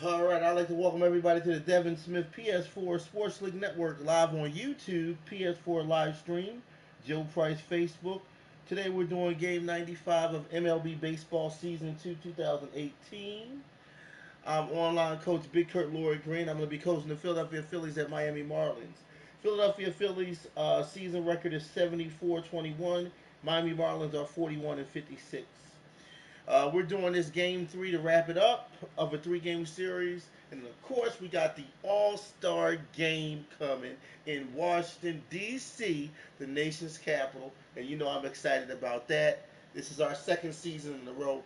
All right, I'd like to welcome everybody to the Devin Smith PS4 Sports League Network live on YouTube, PS4 live stream, Joe Price Facebook. Today we're doing game 95 of MLB Baseball Season 2 2018. I'm online coach Big Kurt Lloyd Green. I'm going to be coaching the Philadelphia Phillies at Miami Marlins. Philadelphia Phillies season record is 74-21. Miami Marlins are 41-56. We're doing this game 3 to wrap it up of a 3-game series. And of course, we got the All-Star game coming in Washington, D.C., the nation's capital. And you know I'm excited about that. This is our second season in a row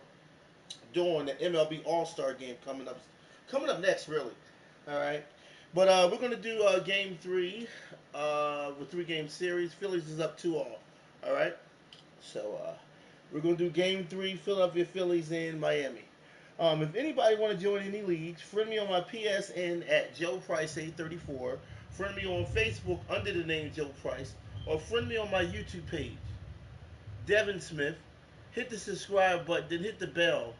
doing the MLB All-Star game coming up next, really. All right. But we're going to do game 3 with 3-game series. Phillies is up 2-all. All right. So, we're going to do game 3, Philadelphia Phillies in Miami. If anybody want to join any leagues, friend me on my PSN at Joe Price 834. Friend me on Facebook under the name Joe Price. Or friend me on my YouTube page, Devin Smith. Hit the subscribe button, then hit the bell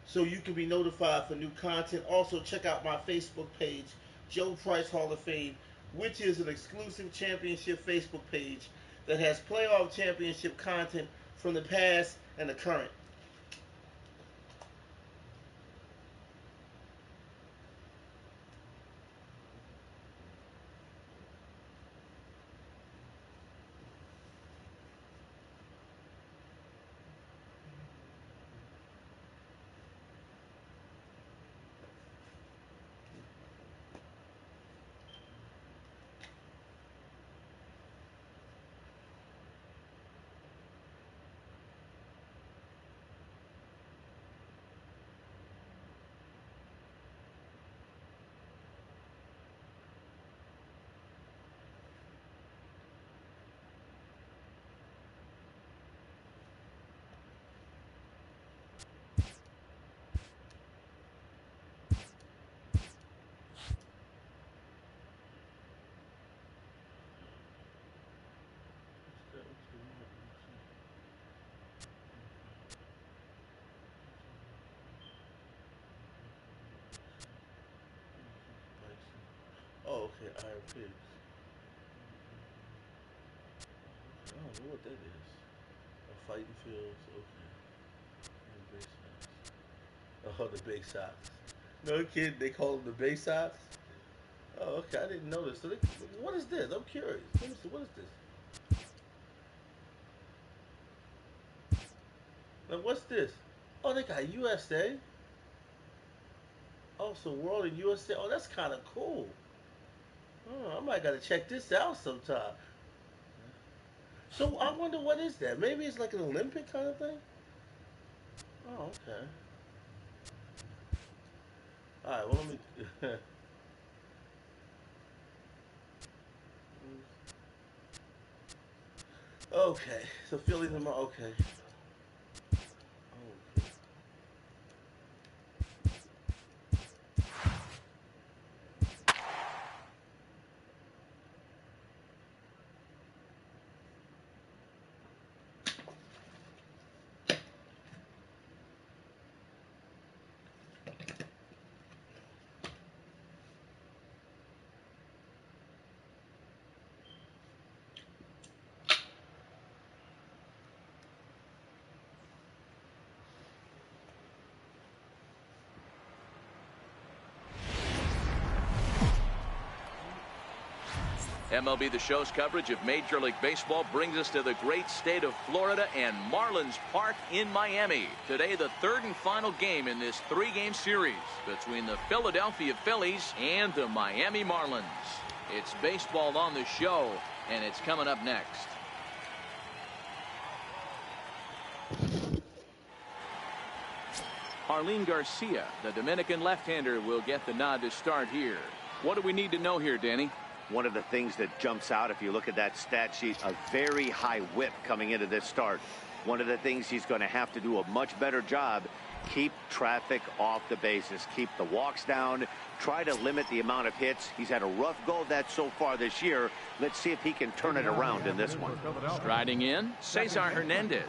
so you can be notified for new content. Also, check out my Facebook page, Joe Price Hall of Fame, which is an exclusive championship Facebook page that has playoff championship content from the past and the current. Oh, okay, Iron Pigs. I don't know what that is. Fighting fields, okay. And base Sox. Oh, the Big Sox. No kid, they call them the Bay Sox? Oh, okay, I didn't know this. What is this? I'm curious. Let me see, what is this? Now, what's this? Oh, they got USA? Oh, so World and USA. Oh, that's kind of cool. Oh, I might gotta check this out sometime. So I wonder what is that? Maybe it's like an Olympic kind of thing. Oh, okay. All right. Well, let me. Okay. So Phillies and okay. Oh, MLB The Show's coverage of Major League Baseball brings us to the great state of Florida and Marlins Park in Miami. Today, the third and final game in this 3-game series between the Philadelphia Phillies and the Miami Marlins. It's baseball on the show, and it's coming up next. Arlene Garcia, the Dominican left-hander, will get the nod to start here. What do we need to know here, Danny? One of the things that jumps out if you look at that stat sheet, a very high whip coming into this start. One of the things he's going to have to do a much better job, keep traffic off the bases, keep the walks down, try to limit the amount of hits. He's had a rough go of that so far this year. Let's see if he can turn it around in this one. Striding in, Cesar Hernandez.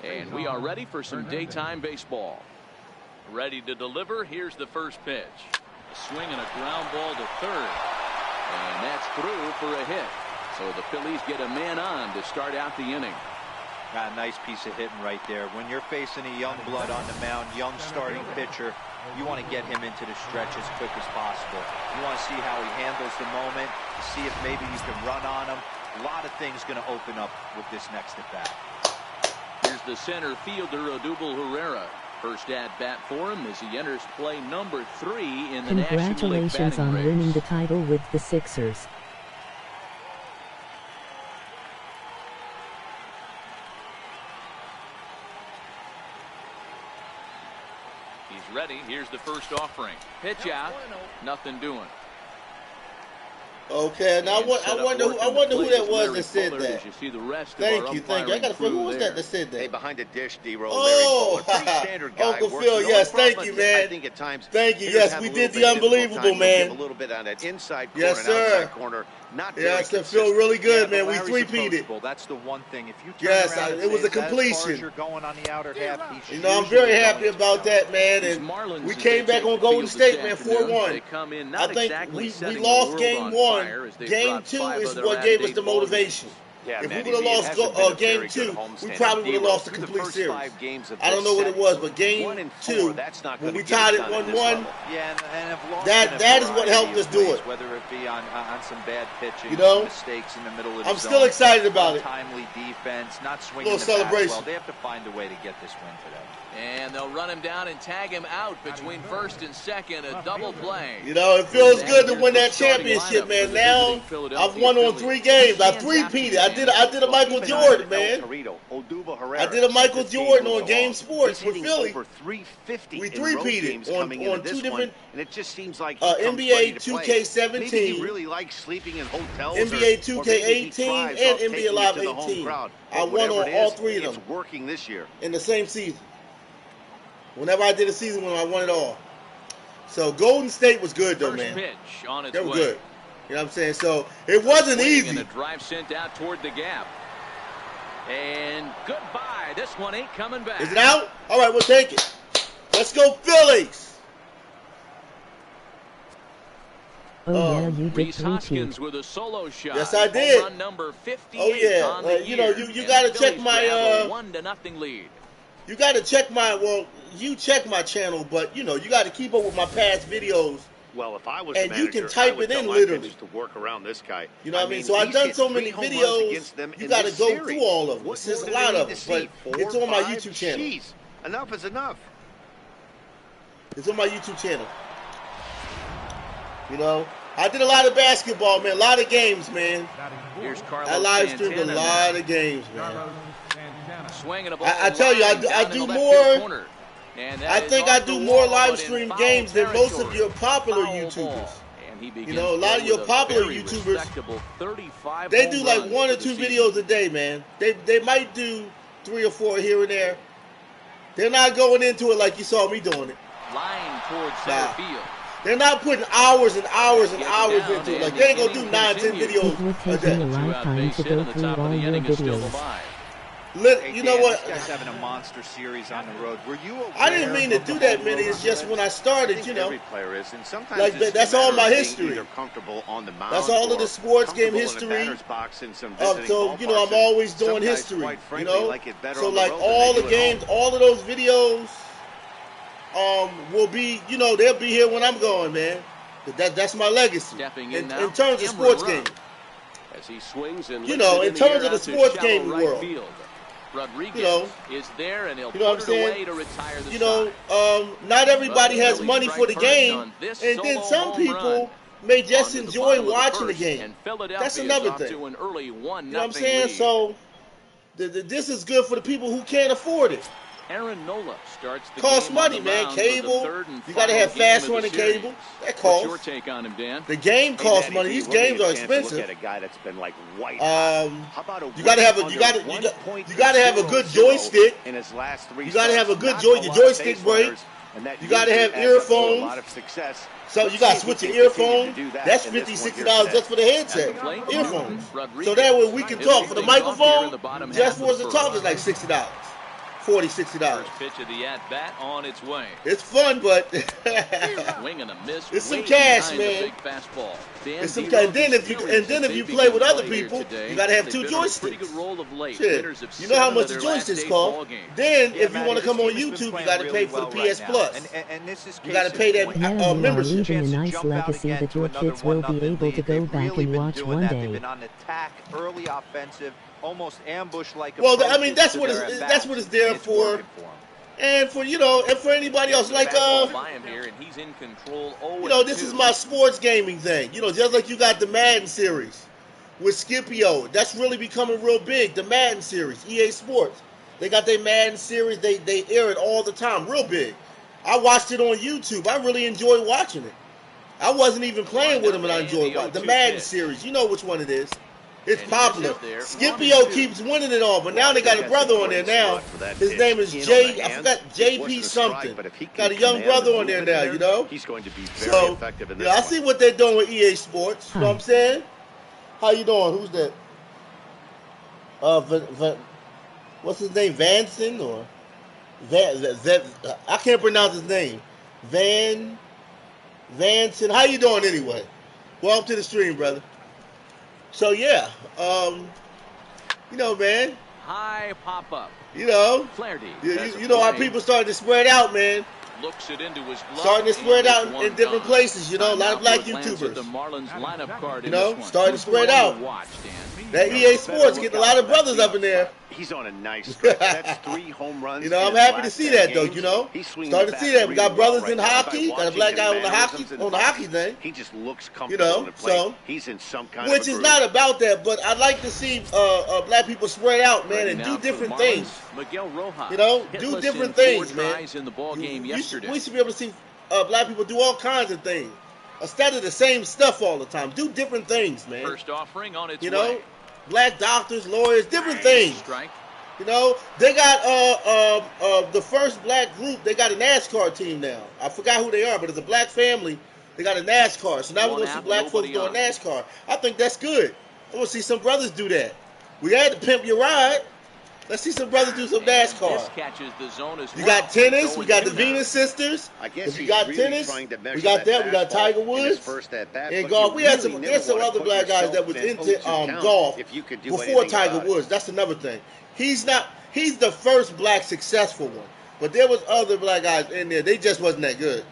And we are ready for some daytime baseball. Ready to deliver. Here's the first pitch. A swing and a ground ball to third. And that's through for a hit. So the Phillies get a man on to start out the inning. Got a nice piece of hitting right there. When you're facing a young blood on the mound, young starting pitcher, you want to get him into the stretch as quick as possible. You want to see how he handles the moment, to see if maybe you can run on him. A lot of things going to open up with this next at bat. Here's the center fielder, Odubel Herrera. First at bat for him as he enters play number 3 in the National League batting Congratulations on race. winning the title with the Sixers. He's ready. Here's the first offering. Pitch out. Nothing doing. Okay, now I wonder who that was that said that. Thank you. I got to figure who was that said that. Hey, behind the dish, D-Roll. Oh, pretty standard guy. Uncle Phil, yes, thank you, man. I think at times, thank you. Yes, we did the unbelievable, man. A little bit on that inside corner, yes, sir. outside corner. Not yes, it feel really good, man. We three-peated. That's the one thing. If you yes, it was a completion. You're going on the outer half, you know, I'm very happy about that, man. And we came back on Golden State, man, 4-1. I think we lost game 1. Game 2 is what gave us the motivation. Yeah, if we would have lost game 2, we probably would have lost the complete series. I don't know what it was, but game 2, when we tied it 1-1, that is what helped us do it. Whether it be on some bad pitching, you know, mistakes in the middle of the I'm still excited about it. Timely defense, not swinging little celebration. Well, they have to find a way to get this win today. And they'll run him down and tag him out between first and second. A double play. You know, it feels good to win that championship, man. Now I've won on 3 games. I three-peated. I did a Michael Jordan, man. I did a Michael Jordan on Game Sports with Philly. We three-peated on 2 different. And it just seems like NBA 2K17, he really likes sleeping in hotels, NBA 2K18, and NBA Live 18. I won on all 3 of them. It's working this year in the same season. Whenever I did a season when I won it all. So Golden State was good though, man. Pitch on its they were way. good. You know what I'm saying? So it wasn't easy. And a drive sent out toward the gap. And goodbye. This one ain't coming back. Is it out? All right, we'll take it. Let's go Phillies. Oh yeah, you did Rhys Hoskins with a solo shot. Yes, I did. Run number 58 oh yeah. on the you know, you got to check my 1-0 lead. You got to check my you check my channel, but you know, you got to keep up with my past videos. Well, if I was and the manager, you can type it in literally to work around this guy. You know what I mean? So I've done so many videos. You got to go through all of them. There's a lot of them, but it's on my YouTube channel. Jeez, enough is enough. It's on my YouTube channel. You know, I did a lot of basketball, man. A lot of games, man. I live streamed a lot of games, man. I tell you, I do more. I think I do more live stream games than most of your popular YouTubers. You know, a lot of your popular YouTubers, they do like 1 or 2 videos a day, man. They might do 3 or 4 here and there. They're not going into it like you saw me doing it. Line towards center field. They're not putting hours and hours and hours into it. Like, they ain't going to do 9, 10 videos It would take me a lifetime to go through all your videos. Hey, you know what? This guy's having a monster series on the road. Were you aware I didn't mean to do that many. It's just when I started, you know. Every player is, and sometimes like that's all my history. Comfortable on the mound, that's all of the sports game history. So you know, I'm always doing history. You know, so like all the games, all of those videos, will be, you know, they'll be here when I'm going, man. That's my legacy in terms of sports games. As he swings and you know, in terms of the sports gaming world. Rodriguez you know, is there and he'll you know put it away to retire the you know, not everybody has money for the game, and then some people may just enjoy watching the game. That's another thing. You know what I'm saying? So this is good for the people who can't afford it. Aaron Nola starts the costs game money, man. Cable. You got to have fast running cable. That costs. What's your take on him, Dan? The game costs money. These games are expensive. Look at a guy that's been like white. You got to have a good joystick. In his last 3 you got to have a good joystick break. You got to have earphones. A lot of success. So you got to switch your earphone. That's $50, $60 just for the headset. Earphones. So that way we can talk. For the microphone, just for us to talk is like $60. $40 $40, $60. First pitch of the at-bat on its way. It's fun, but Swing and a miss. it's some way cash, behind man. the big fastball. It's some cash. Then if you play with other people, you got to have 2 joysticks. Pretty good roll of late. Shit. You know how much the joysticks cost. Then if you want to come on YouTube, you got to pay for the PS Plus. And this is You got to pay that Now you are membership. leaving a nice legacy that your kids will be able to go back and watch one They've day. been on attack, early offensive, almost ambush-like. Well, I mean that's what it's there for. And for and for anybody else, like by him here, and he's in control. This is my sports gaming thing. Just like you got the Madden series with Scipio. That's really becoming real big. The Madden series, EA Sports. They got their Madden series. They air it all the time, real big. I watched it on YouTube. I really enjoy watching it. I wasn't even playing with them, and I enjoyed watching the Madden series. You know which one it is. It's popular. Scipio keeps winning it all, but now they got a brother on there now. His name is I forgot, JP something. Got a young brother on there now, He's going to be very effective in this I see what they're doing with EA Sports. You know what I'm saying? How you doing? Who's that? What's his name? Vanson or I can't pronounce his name. Vanson. How you doing anyway? Welcome to the stream, brother. So yeah, man. High pop up. Flaherty. Our people starting to spread out, man. Looks it into his glove. Starting to spread out in different places. A lot of black YouTubers. The Marlins lineup card starting to spread out. That EA Sports getting a lot of brothers up in there. He's on a nice stretch. That's 3 home runs. I'm happy to see that though. Starting to see that. We got brothers in hockey. Got a black guy on the hockey thing. He just looks comfortable. So he's in some kind which is not about that, but I'd like to see black people spread out, man, and do different things. Miguel Rojas, do different things, man. In the ball game yesterday. We should be able to see black people do all kinds of things instead of the same stuff all the time. Do different things, man. First offering on its way. Black doctors, lawyers, different things. Strike. They got the first black group. They got a NASCAR team now. I forgot who they are, but it's a black family. They got a NASCAR. So now we're gonna see black folks doing NASCAR. I think that's good. I want to see some brothers do that. We had to pimp your ride. Let's see some brothers do some NASCAR. This catches the zone as you got tennis. We got the Venus sisters. I guess we got tennis. We got that. We got Tiger Woods. And golf. We had there's some other black guys that was into golf before Tiger Woods. That's another thing. He's the first black successful one. But there was other black guys in there. They just wasn't that good.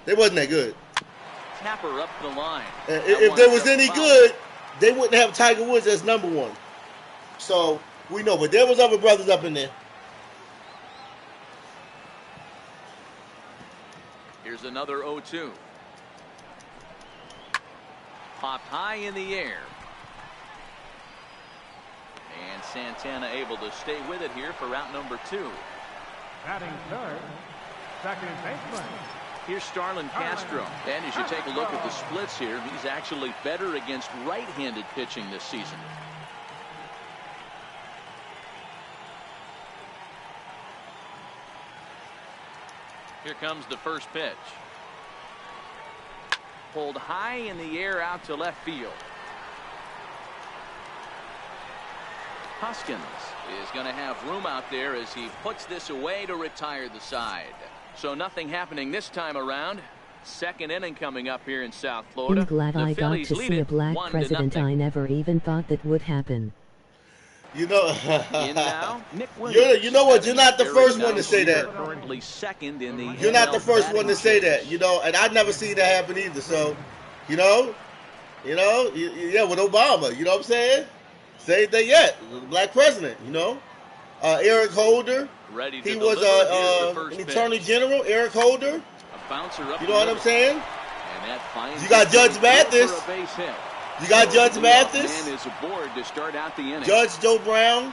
They wasn't that good. Tapper up the line. If there was any good, they wouldn't have Tiger Woods as number 1. So we know, but there was other brothers up in there. Here's another 0-2. Popped high in the air. And Santana able to stay with it here for route number 2. Batting third, second baseman. Here's Starlin Castro. And as you take a look at the splits here, he's actually better against right-handed pitching this season. Here comes the first pitch. Pulled high in the air out to left field. Hoskins is going to have room out there as he puts this away to retire the side. So nothing happening this time around. Second inning coming up here in South Florida. I'm glad I got to see a black president. I never even thought that would happen. In now, Nick Williams. You know what? You're not the first one to say that. Currently second in the You're not the first one to say that. And I never see that happen either. So, yeah, with Obama, you know what I'm saying? Same thing yet. Black president, Eric Holder. He was an attorney general, Eric Holder. A bouncer up. You know what I'm saying? And that finds you got Judge Mathis. You got Judge Mathis. And is aboard to start out the inning. Judge Joe Brown.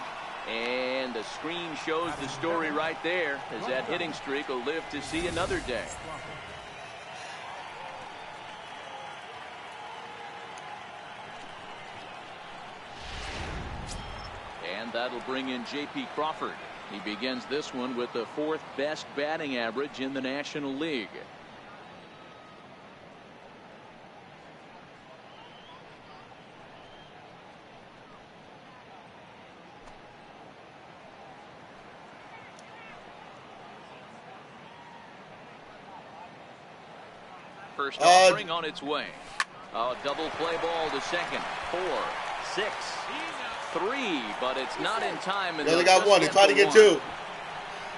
And the screen shows the story right there, as that hitting streak will live to see another day. And that'll bring in J.P. Crawford. He begins this one with the 4th best batting average in the National League. First offering on its way. A double play ball to second. 4, 6, 3, but it's not in time. And they only got one. They tried to get two.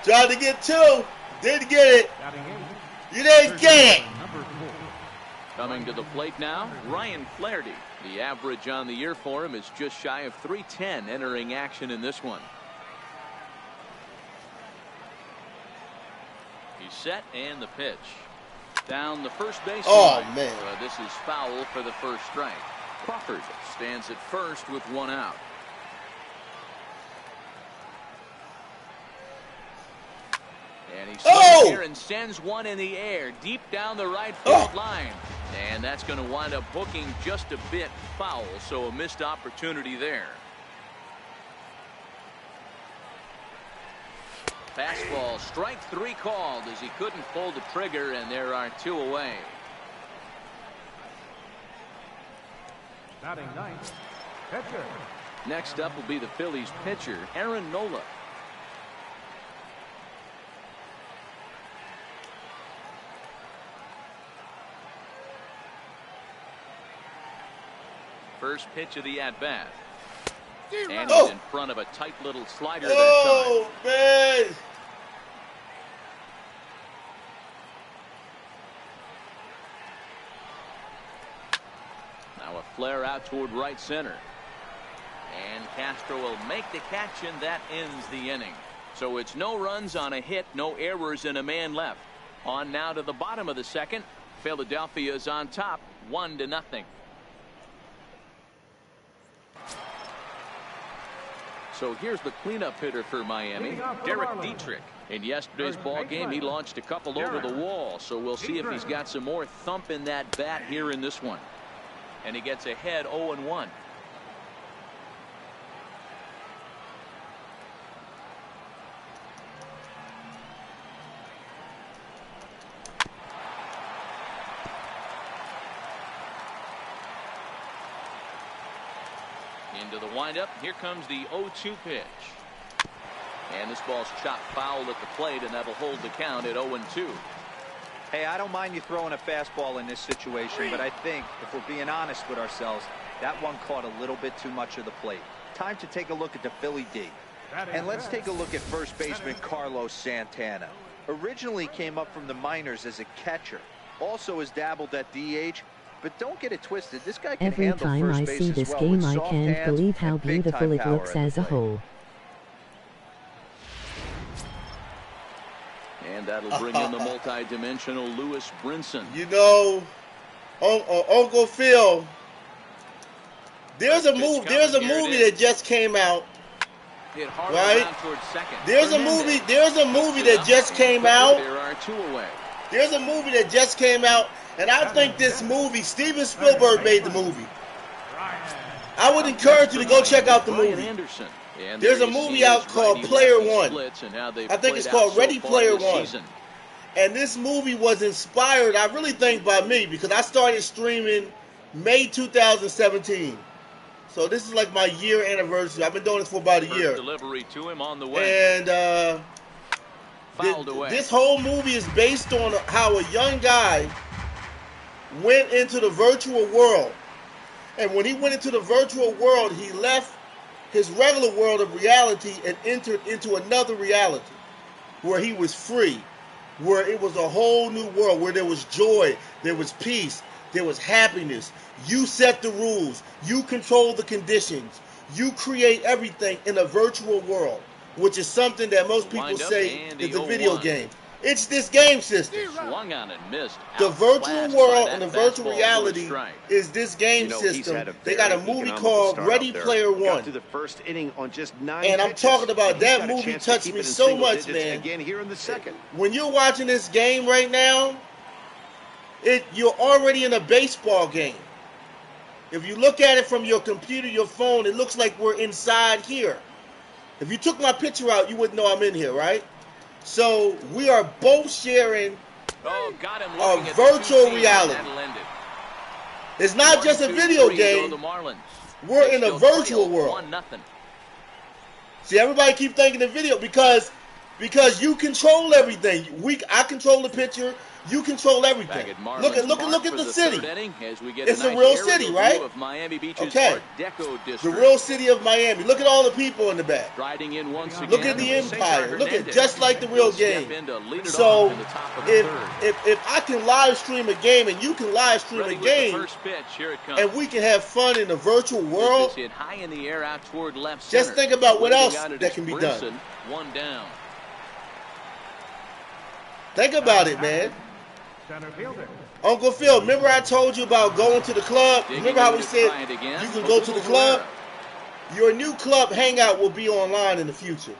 Tried to get two. Didn't get it. You didn't get it. Coming to the plate now, Ryan Flaherty. The average on the year for him is just shy of 310 entering action in this one. He's set and the pitch. Down the first base line. Oh, man. This is foul for the first strike. Crawford stands at first with one out. And he swings here and sends one in the air deep down the right field line. And that's going to wind up hooking just a bit foul, so a missed opportunity there. Fastball, strike 3 called as he couldn't pull the trigger, and there are 2 away. Batting ninth, pitcher. Next up will be the Phillies pitcher, Aaron Nola. First pitch of the at-bat. And he's in front of a tight little slider that time. Oh, man. Now a flare out toward right center. And Castro will make the catch, and that ends the inning. So it's no runs on a hit, no errors, and a man left. On now to the bottom of the second. Philadelphia is on top, 1-0. So here's the cleanup hitter for Miami, Derek Dietrich. In yesterday's ball game, he launched a couple over the wall, so we'll see if he's got some more thump in that bat here in this one. And he gets ahead 0-1. Into the windup. Here comes the 0-2 pitch. And this ball's chopped foul at the plate, and that'll hold the count at 0-2. Hey, I don't mind you throwing a fastball in this situation, but I think if we're being honest with ourselves, that one caught a little bit too much of the plate. Time to take a look at the Philly D. And let's take a look at first baseman Carlos Santana. Originally came up from the minors as a catcher. Also has dabbled at DH. But don't get it twisted. This guy can Every handle time first I base see as this well game, with I soft can't hands believe how and big-time beautiful it power looks at the as a plate. whole. And that'll bring in the multi-dimensional Lewis Brinson. You know, Uncle Phil, there's a movie that just came out. Right? There's a movie that just came out. There are 2 away. There's a movie that just came out, and I think this movie, Steven Spielberg made the movie. I would encourage you to go check out the movie. There's a movie out called Player One. I think it's called Ready Player One. And this movie was inspired, I really think, by me, because I started streaming May 2017. So this is like my year anniversary. I've been doing this for about a year. Delivery to him on the way. And fouled away. This whole movie is based on how a young guy went into the virtual world. And when he went into the virtual world, he left his regular world of reality and entered into another reality where he was free, where it was a whole new world, where there was joy, there was peace, there was happiness. You set the rules. You control the conditions. You create everything in a virtual world, which is something that most people say is a video game. It's this game system. Swung on and missed. The virtual world and the virtual reality is this game system. They got a movie called Ready Player One. To the first inning on just 9 and I'm talking about that movie touched me so much, man. Again here in the second. When you're watching this game right now, you're already in a baseball game. If you look at it from your computer, your phone, it looks like we're inside here. If you took my picture out, you wouldn't know I'm in here, right? So we are both sharing a virtual reality. It's not just a video game. We're in a virtual world. See, everybody keep thinking the video because you control everything. I control the picture. You control everything. Look at the city. It's a real city, right? Okay. The real city of Miami. Look at all the people in the back. Look at the empire. Look at just like the real game. So if I can live stream a game and you can live stream a game and we can have fun in the virtual world, just think about what else that can be done. One down. Think about it, man. Uncle Phil, remember I told you about going to the club? Remember how we said you can go to the club? Your new club hangout will be online in the future.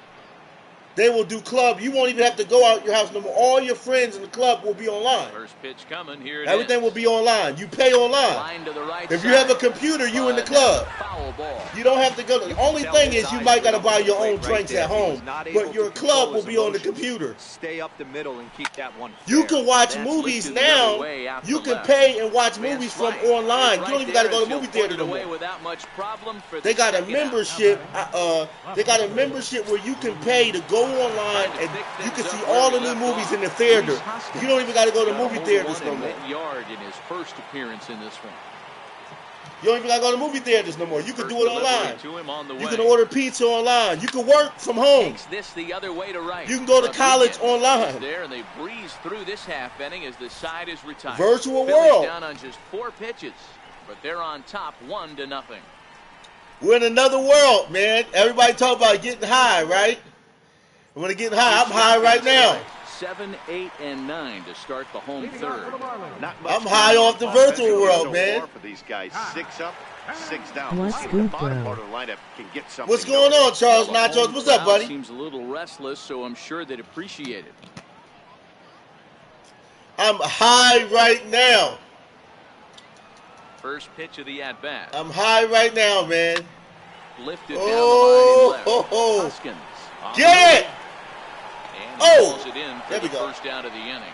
They will do club. You won't even have to go out your house no more. All your friends in the club will be online. First pitch coming. Here Everything will be online. You pay online. If you have a computer, you in the club. You don't have to go. The only thing is you might got to buy your own drinks at home. But your club will be on the computer. Stay up the middle and keep that one fair. You can watch movies now. You can pay and watch movies from online. You don't even got to go to the movie theater no more. They got a membership. They got a membership where you can pay to go online and you can see all the new movies in the theater. You don't even got to go to movie theaters no more. Yard in his first appearance in this one. You don't even got to go to movie theaters no more. You can do it online. You can order pizza online. You can work from home. This the other way to right. You can go to college online. There and they breeze through this half inning as the side is retired. Virtual Phillies world. down on just 4 pitches, but they're on top 1-0. We're in another world, man. Everybody talk about getting high, right? When they get high, I'm high right now. 7, 8, and 9 to start the home third. I'm high off the virtual world, man. For these guys, 6 up, 6 down. What's good, bro? What's going on, Charles Nachos? What's up, buddy? Seems a little restless, so I'm sure they'd appreciate it. I'm high right now. First pitch of the at-bat. I'm high right now, man. Lifted down the line left. Hoskins. Get it! And he pulls it in for there we the go. first out of the inning.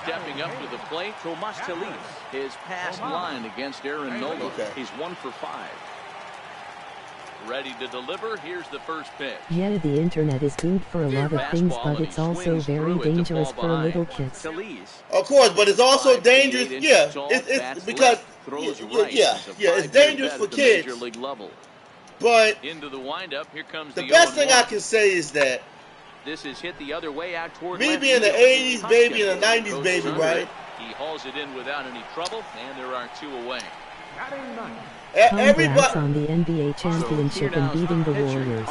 Stepping up to the plate, Tomas Talis. His pass line against Aaron Nola. Okay. He's 1 for 5. Ready to deliver. Here's the first pitch. Yeah, the internet is good for a lot of things, but it's also very dangerous for little kids. Of course, but it's also dangerous. Yeah, it's because it's dangerous for kids. But into the windup, here comes the best thing I can say is that this is hit the other way out toward me left being the field. 80s baby and the 90s baby, right? He hauls it in without any trouble, and there are 2 away. Congrats on the NBA championship and beating the Warriors.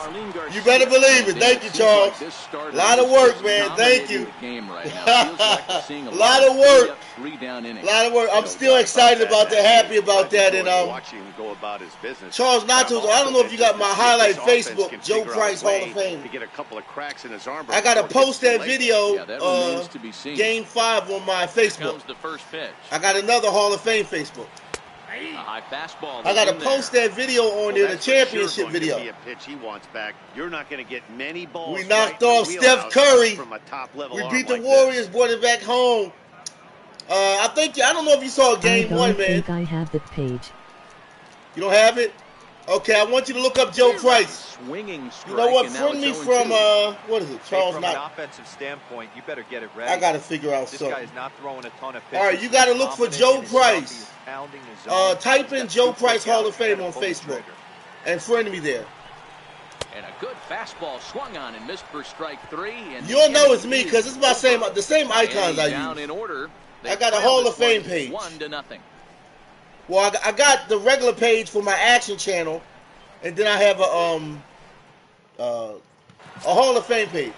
You better believe it. Thank you, Charles. A lot of work, man. Thank you. A lot of work. A lot of work. I'm still excited about that, happy about that. And Charles Nachos, I don't know if you got my highlight Facebook, Joe Price Hall of Fame. I got to post that video, Game 5 on my Facebook. I got another Hall of Fame Facebook. A high fastball. I got to post that video on there, the championship video. You're not going to get many balls. We knocked off Steph Curry. We beat the Warriors, brought it back home. I don't know if you saw Game 1, man. I don't think I have the page. You don't have it? Okay, I want you to look up Joe Price. Swinging strike. You know what? Friend me from what is it? Charles From Knott. an offensive standpoint, you better get it ready. I got to figure out this something. guy is not throwing a ton of pitches. All right, you got to look for Joe Price. Pounding his zone. Type in Joe Price Hall of Fame on Facebook and friend me there. And a good fastball swung on and missed for strike 3. And You'll know it's me because it's the same icons I down use. in order. I got a Hall of Fame page. 1-0. Well, I got the regular page for my action channel, and then I have a Hall of Fame page.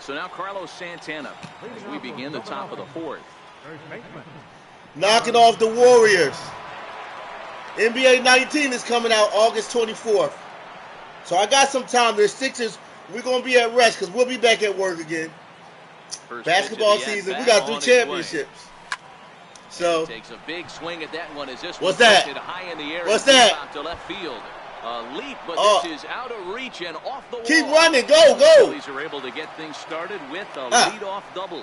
So now Carlos Santana as we begin the top of the 4th. Knocking off the Warriors. NBA 19 is coming out August 24th. So I got some time. There's Sixers. We're going to be at rest because we'll be back at work again. Basketball season. We got 3 championships. So takes a big swing at that one. Is this what's that? High in the air What's that? out to left field. A leap, but this is out of reach and off the wall. Keep running. Go, The go. Phillies are able to get things started with a leadoff double.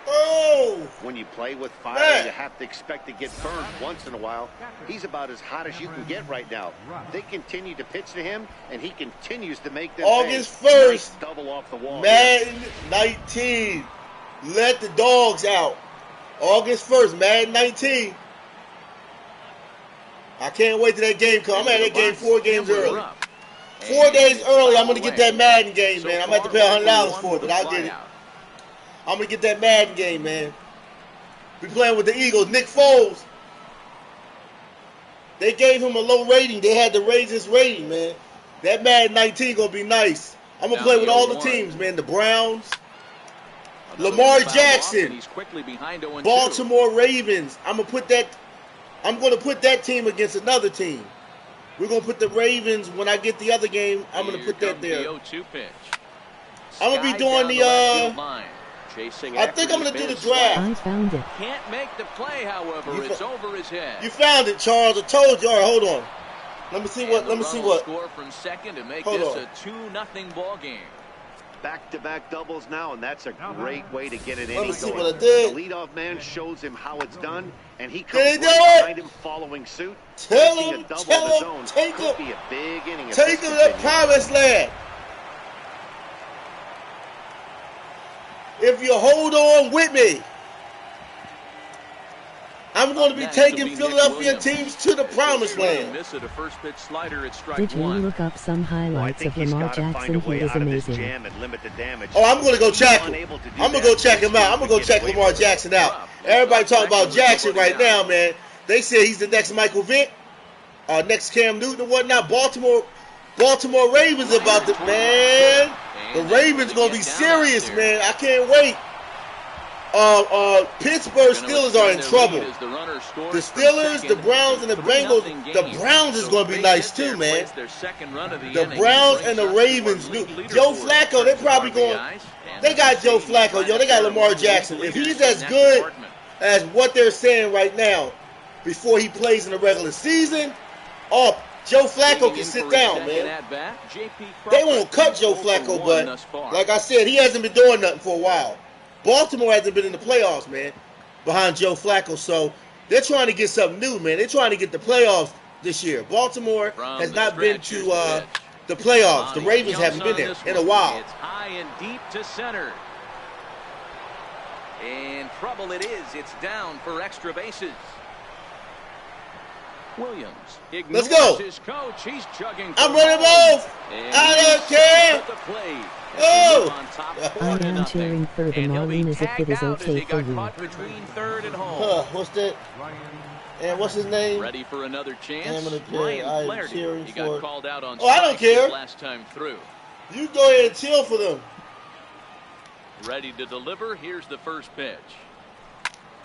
Oh. When you play with fire, Man. you have to expect to get burned once in a while. He's about as hot as you can get right now. They continue to pitch to him, and he continues to make them August pay. 1st. Nice double off the wall. Madden 19. Let the dogs out. August 1st, Madden 19. I can't wait till that game comes. I'm at that game 4 games early. 4 days early, I'm going to get that Madden game, man. I'm going to have to pay $100 for it, but I'll get it. I'm going to get that Madden game, man. We playing with the Eagles. Nick Foles. They gave him a low rating. They had to raise his rating, man. That Madden 19 going to be nice. I'm going to play with all the teams, man. The Browns. Lamar Jackson. Baltimore Ravens. I'm going to put that team against another team. We're going to put the Ravens when I get the other game. I'm going to put that there. I'm going to be doing the I think I'm going to do the draft. I found it. Can't make the play, however. It's over his head. You found it, Charles. I told you. All right, hold on. Let me see what. Score from second to make Hold this on. a 2-0 ball game. Back-to-back doubles now, and that's a great way to get it in. Let me see what I did. The leadoff man shows him how it's done, and he Did comes he do right it? behind him following suit. Tell Facing him, a double tell of his him, own take could him. be a big inning if Take this him to the continues. promised land. If you hold on with me, I'm going to be taking Philadelphia teams to the promised land. Did you look up some highlights of Lamar Jackson? He was amazing. Oh, I'm going to go check him. I'm going to go check him out. I'm going to go check Lamar Jackson out. Everybody talking about Jackson right now, man. They say he's the next Michael Vick, next Cam Newton and whatnot. Baltimore Ravens about to, man. The Ravens going to be serious, man. I can't wait. Pittsburgh Steelers are in trouble. The Steelers, the Browns, and the Bengals. The Browns is going to be nice too, man. The Browns and the Ravens. Joe Flacco, they're probably going. They got Joe Flacco, yo. They got Lamar Jackson. If he's as good as what they're saying right now, before he plays in the regular season, Joe Flacco can sit down, man. They won't cut Joe Flacco, but like I said, he hasn't been doing nothing for a while. Baltimore hasn't been in the playoffs, man, behind Joe Flacco. So they're trying to get something new, man. They're trying to get the playoffs this year. Baltimore has not been to the playoffs. The Ravens haven't been there in a while. It's high and deep to center. And trouble it is. It's down for extra bases. Williams Let's go. his coach. He's chugging. I'm running both. I don't care. Oh! I am cheering for the Marlins if it is okay for you. What's that? And what's his name? Ready for another chance? I'm cheering he for. got called out on I don't care. Last time through. You go ahead and chill for them. Ready to deliver. Here's the first pitch.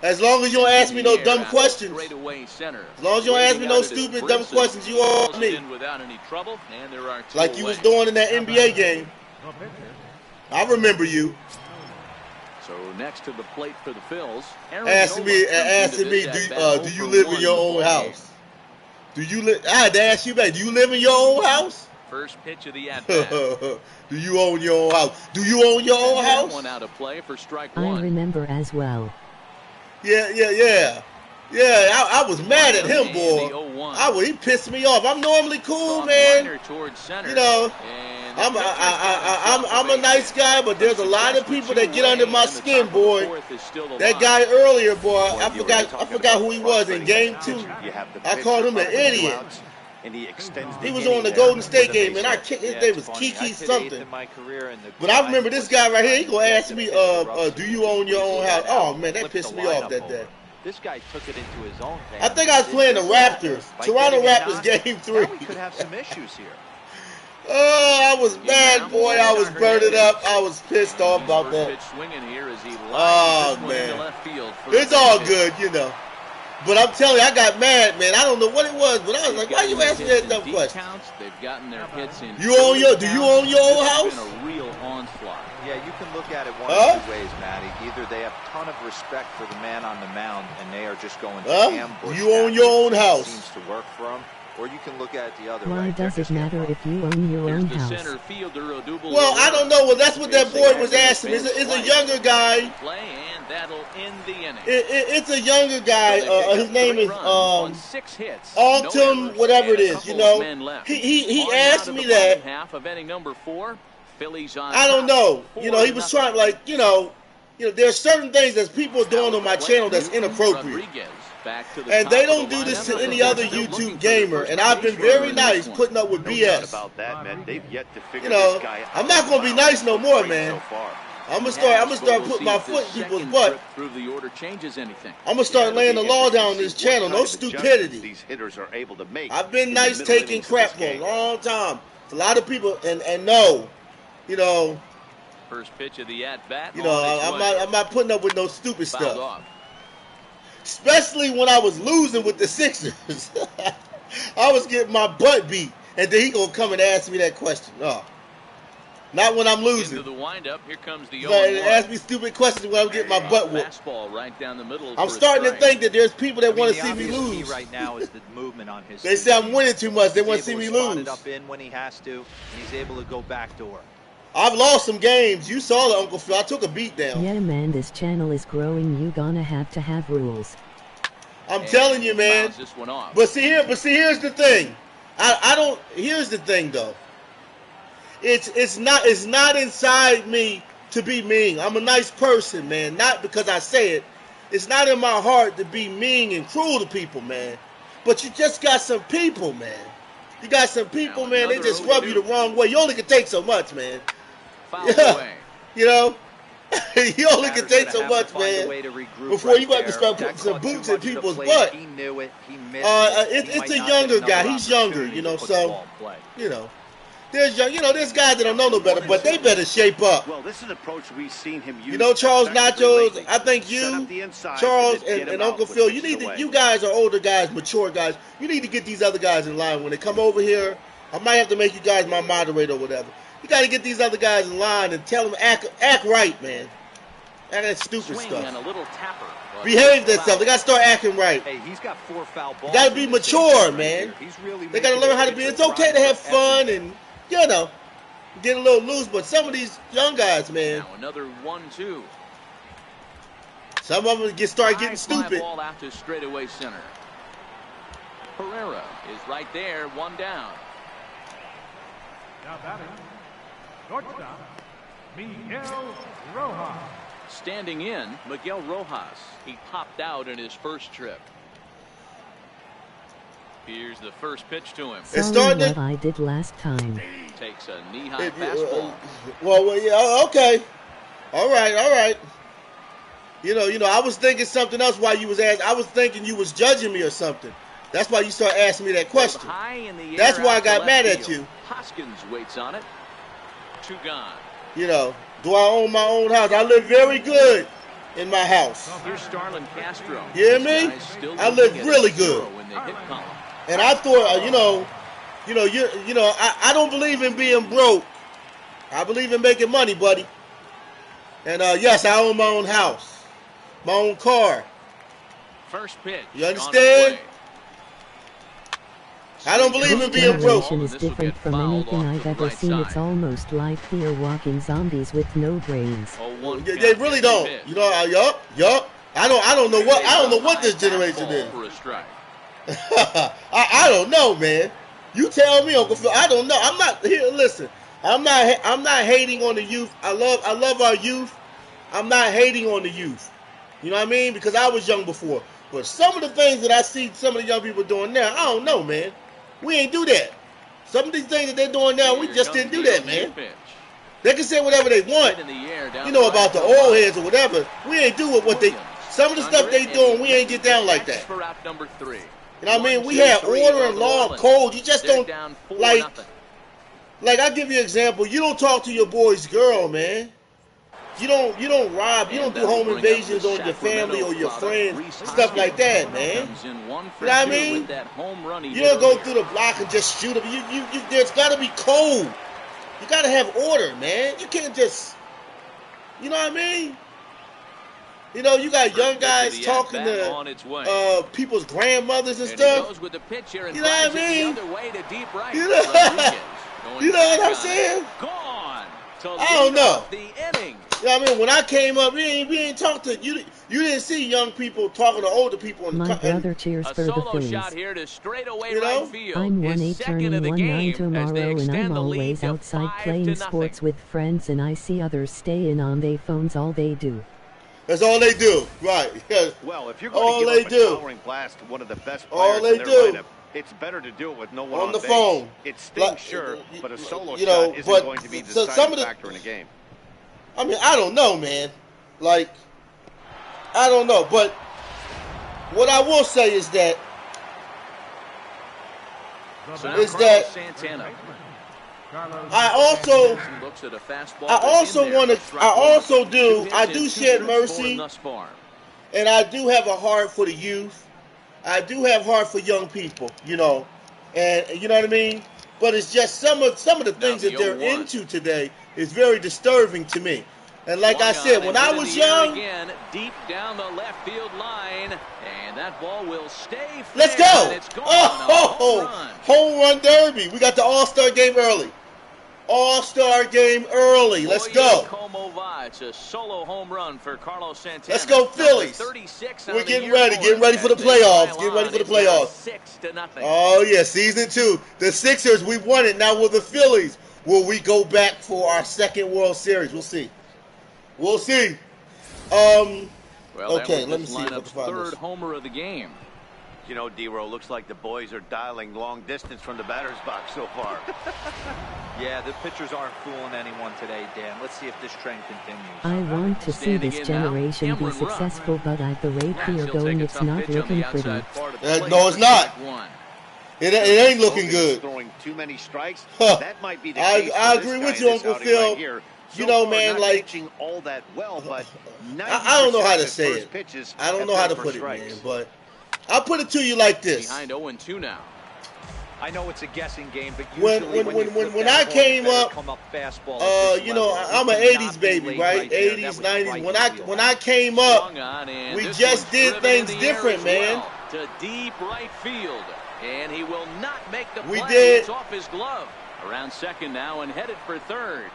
As long as you don't ask me no dumb questions. As long as you don't ask me no stupid dumb questions, you all me. Without any trouble, and there are like you was doing in that NBA game. I remember you. So next to the plate for the Phils. Asking me, do you live in your own house? Do you live? I had to ask you back. Do you live in your own house? First pitch of the at-bat. Do you own your own house? Do you own your own house? One out of play for strike one. I remember as well. Yeah. I was mad at him, boy. He pissed me off. I'm normally cool, man. You know, I'm a nice guy, but there's a lot of people that get under my skin, boy. That guy earlier, boy, I forgot who he was in game 2. I called him an idiot. He was on the Golden State game, and his name was Kiki something. But I remember this guy right here. He gonna ask me, do you own your own house? Oh man, that pissed me off that day. This guy took it into his own hands. I think I was playing the Raptors. Toronto Raptors game 3. We could have some issues here. Oh, I was mad, boy. I was burning up. I was pissed off about that. Oh man, it's all good, you know. But I'm telling you, I got mad, man. I don't know what it was, but I was like, why you asking me that dumb question? Do you own your own house? Yeah, you can look at it one of two ways, Matty. Either they have a ton of respect for the man on the mound, and they are just going to ambush. You own your own house. Seems to work for them. Or you can look at it the other way. Why does it matter if you own your own house? Well, I don't know. Well, that's what that boy was asking. It's a younger guy. It's a younger guy. His name is Altum, whatever it is. You know, he asked me that. I don't know. You know, he was trying like, you know, there's certain things that people are doing on my channel that's inappropriate. And they don't do this to any other YouTube gamer. And I've been very nice putting up with BS. About that, man. They've yet to figure this guy out. I'm not gonna be nice no more, man. I'm gonna start putting my foot in people's butt. I'm gonna start laying the law down on this channel. No stupidity. These hitters are able to make. I've been nice taking crap for a long time. A lot of people and no, First pitch of the at bat. I'm not putting up with no stupid stuff. Especially when I was losing with the Sixers. I was getting my butt beat, and then he gonna come and ask me that question. No. Not when I'm losing. Into the windup, here comes the ask me stupid questions when I'm getting my butt whooped. Right down the middle. I'm starting to think that there's people that want to see me lose. Right now is the movement on his. They say I'm winning too much. They want to see me lose. It up in when he has to, and he's able to go backdoor. I've lost some games. You saw the Uncle Phil. I took a beat down. Yeah, man, this channel is growing. You gonna have to have rules. I'm telling you, man. But see, here's the thing. I don't. Here's the thing, though. It's not inside me to be mean. I'm a nice person, man. Not because I say it. It's not in my heart to be mean and cruel to people, man. But you just got some people, man. You got some people, man. They just rub you the wrong way. You only can take so much, man. Yeah. You only can take so much, man. Before you got to start putting some boots in people's butt. He knew it. He missed it's a younger guy. He's younger, so there's guys that don't know no better, but they better shape up. Well, this is an approach we've seen him use. Charles Nachos, I think you, Charles, and Uncle Phil, you guys are older guys, mature guys. You need to get these other guys in line. When they come over here, I might have to make you guys my moderator or whatever. You got to get these other guys in line and tell them act right, man. Act that stupid stuff. And a little tapper, behave themselves. They got to start acting right. Hey, he's got 4 foul balls. You got to be mature, man. They got to learn how to be. It's okay to have fun and get a little loose, but some of these young guys, man. Now another 1-2. Some of them start getting stupid. Ball out to straightaway center. Pereira is right there, 1 down. Now batting, shortstop, Miguel Rojas. Standing in, Miguel Rojas. He popped out in his first trip. Here's the first pitch to him. Sorry what I did last time. Takes a knee-high fastball. Well, yeah, okay. All right. I was thinking something else while you was asking. I was thinking you was judging me or something. That's why you started asking me that question. That's why I got mad at you. Hoskins waits on it. 2 gone. Do I own my own house? I live very good in my house. Here's Starlin Castro. You hear me? I live really good. And I thought, I don't believe in being broke. I believe in making money, buddy. And yes, I own my own house, my own car. First pitch. You understand? I don't believe in being broke. This generation is different from anything I've ever seen. It's almost like fear walking zombies with no brains. They really don't. Yup. I don't know what this generation is. I don't know, man. You tell me, Uncle Phil. I don't know. I'm not here. Listen, I'm not hating on the youth. I love our youth. I'm not hating on the youth. You know what I mean? Because I was young before. But some of the things that I see some of the young people doing now, I don't know, man. We ain't do that. Some of these things that they're doing now, we just didn't do that, man. They can say whatever they want, about the old heads or whatever. We ain't do what they. Some of the stuff they doing, we ain't get down like that. You know what I mean? We have order and law and code. You just don't like I'll give you an example. You don't talk to your boy's girl, man. You don't rob. You don't do home invasions on your family or your friends, stuff like that, man. You know what I mean? You don't go through the block and just shoot them. There's got to be code. You got to have order, man. You can't just, you know what I mean? You got young guys talking to people's grandmothers and stuff. You know what I mean? You know what I'm saying? I don't know. You know what I mean? When I came up, we ain't talked to you. You didn't see young people talking to older people. My brother cheers for the Phillies. I'm 1-8 turning 1-9 tomorrow, and I'm always outside playing sports with friends, and I see others stay in on their phones all they do. That's all they do. Right. Well, if you're going all to they give up a do. towering blast to one of the best All players they in their do. lineup, it's better to do it with no one on the base. phone. It stings, sure, but a solo you know, shot isn't but going to be the so deciding some of the, factor in a game. I mean, I don't know, man. Like, I don't know. But what I will say is that Santana. I also shed mercy, and I do have a heart for the youth. I do have heart for young people, you know, and you know what I mean. But it's just some of the things that they're into today is very disturbing to me. And like I said, when I was young, again, deep down the left field line, and that ball will stay. Let's go! Home run derby. We got the All-Star game early. All-Star game early. Let's go. It's a solo home run for Carlos Santana. Let's go, Phillies. We're getting ready for the playoffs. Getting ready for the playoffs. 6-0. Oh yeah, season 2. The Sixers, we won it. Now will the Phillies? Will we go back for our second World Series? We'll see. We'll see. Okay, let me see if I can find this. Third homer of the game. You know, D-Row, looks like the boys are dialing long distance from the batter's box so far. Yeah, the pitchers aren't fooling anyone today, Dan. Let's see if this trend continues. I want to see this generation be successful, but at the rate we are going, it's not looking pretty. No, it's not. It ain't looking good. Throwing too many strikes. That might be the case. I agree with you, Uncle Phil. Right, you know, man, like all that well, but I don't know how to say it. I don't know how to put it, man, but I'll put it to you like this. Behind 0-2 now. I know it's a guessing game, but when I came up, you know, I'm an '80s baby, right? '80s, '90s. When I came up, we just did things different, man. To deep right field, and he will not make the play. We did. It's off his glove. Around second now and headed for third.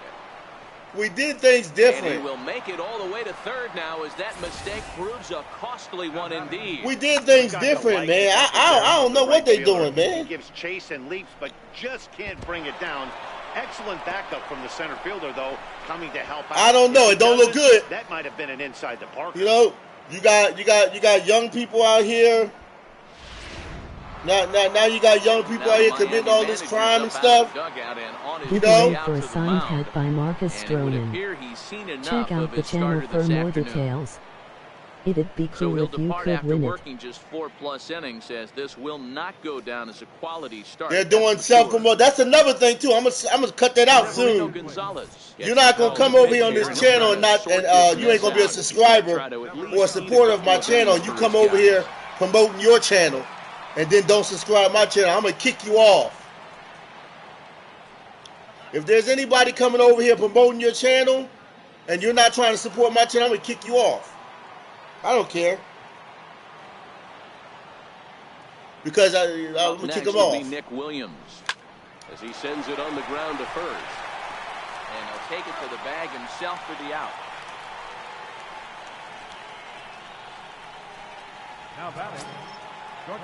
We did things different. And he will make it all the way to third now as that mistake proves a costly one indeed. We did things different, man. I don't know what they're doing, man. He gives chase and leaps, but just can't bring it down. Excellent backup from the center fielder, though, coming to help out. I don't know. It don't look good. That might have been an inside the park. You know, you got young people out here. Now you got young people out here committing all this crime and stuff. You know, for a signed hat by Marcus Stroman. Check out the channel for more details. It'd be cool if you could win it. Working just 4+ innings, as this will not go down as a quality start. They're doing self-promote. That's another thing too. I'm gonna cut that out soon. You're not gonna come over here on this channel and you ain't gonna be a subscriber or a supporter of my channel. You come over here promoting your channel and then don't subscribe to my channel. I'm gonna kick you off. If there's anybody coming over here promoting your channel and you're not trying to support my channel, I'm gonna kick you off. I don't care. Because I'm gonna kick him off. Be Nick Williams as he sends it on the ground to first. And he'll take it to the bag himself for the out. Now batting, Georgia.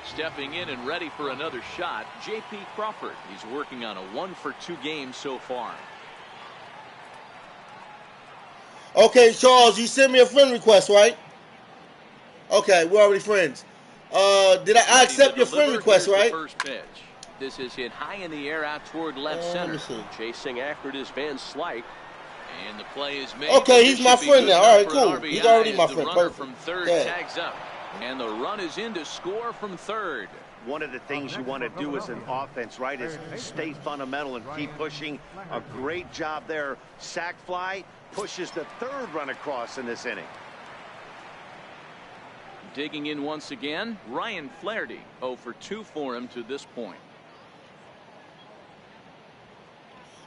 Stepping in and ready for another shot, J.P. Crawford. He's working on a 1-for-2 game so far. Okay, Charles, you sent me a friend request, right? Okay, we're already friends. Did I accept your friend request, right? First pitch. This is hit high in the air out toward left center. Chasing after it is Van Slyke. And the play is made. Okay, he's my friend now. All right, cool. He's already my friend. Perfect. From third tags up. And the run is in to score from third. One of the things you want to do as an offense, right, is stay fundamental and keep pushing. A great job there. Sack fly pushes the third run across in this inning. Digging in once again, Ryan Flaherty. 0-for-2 for him to this point.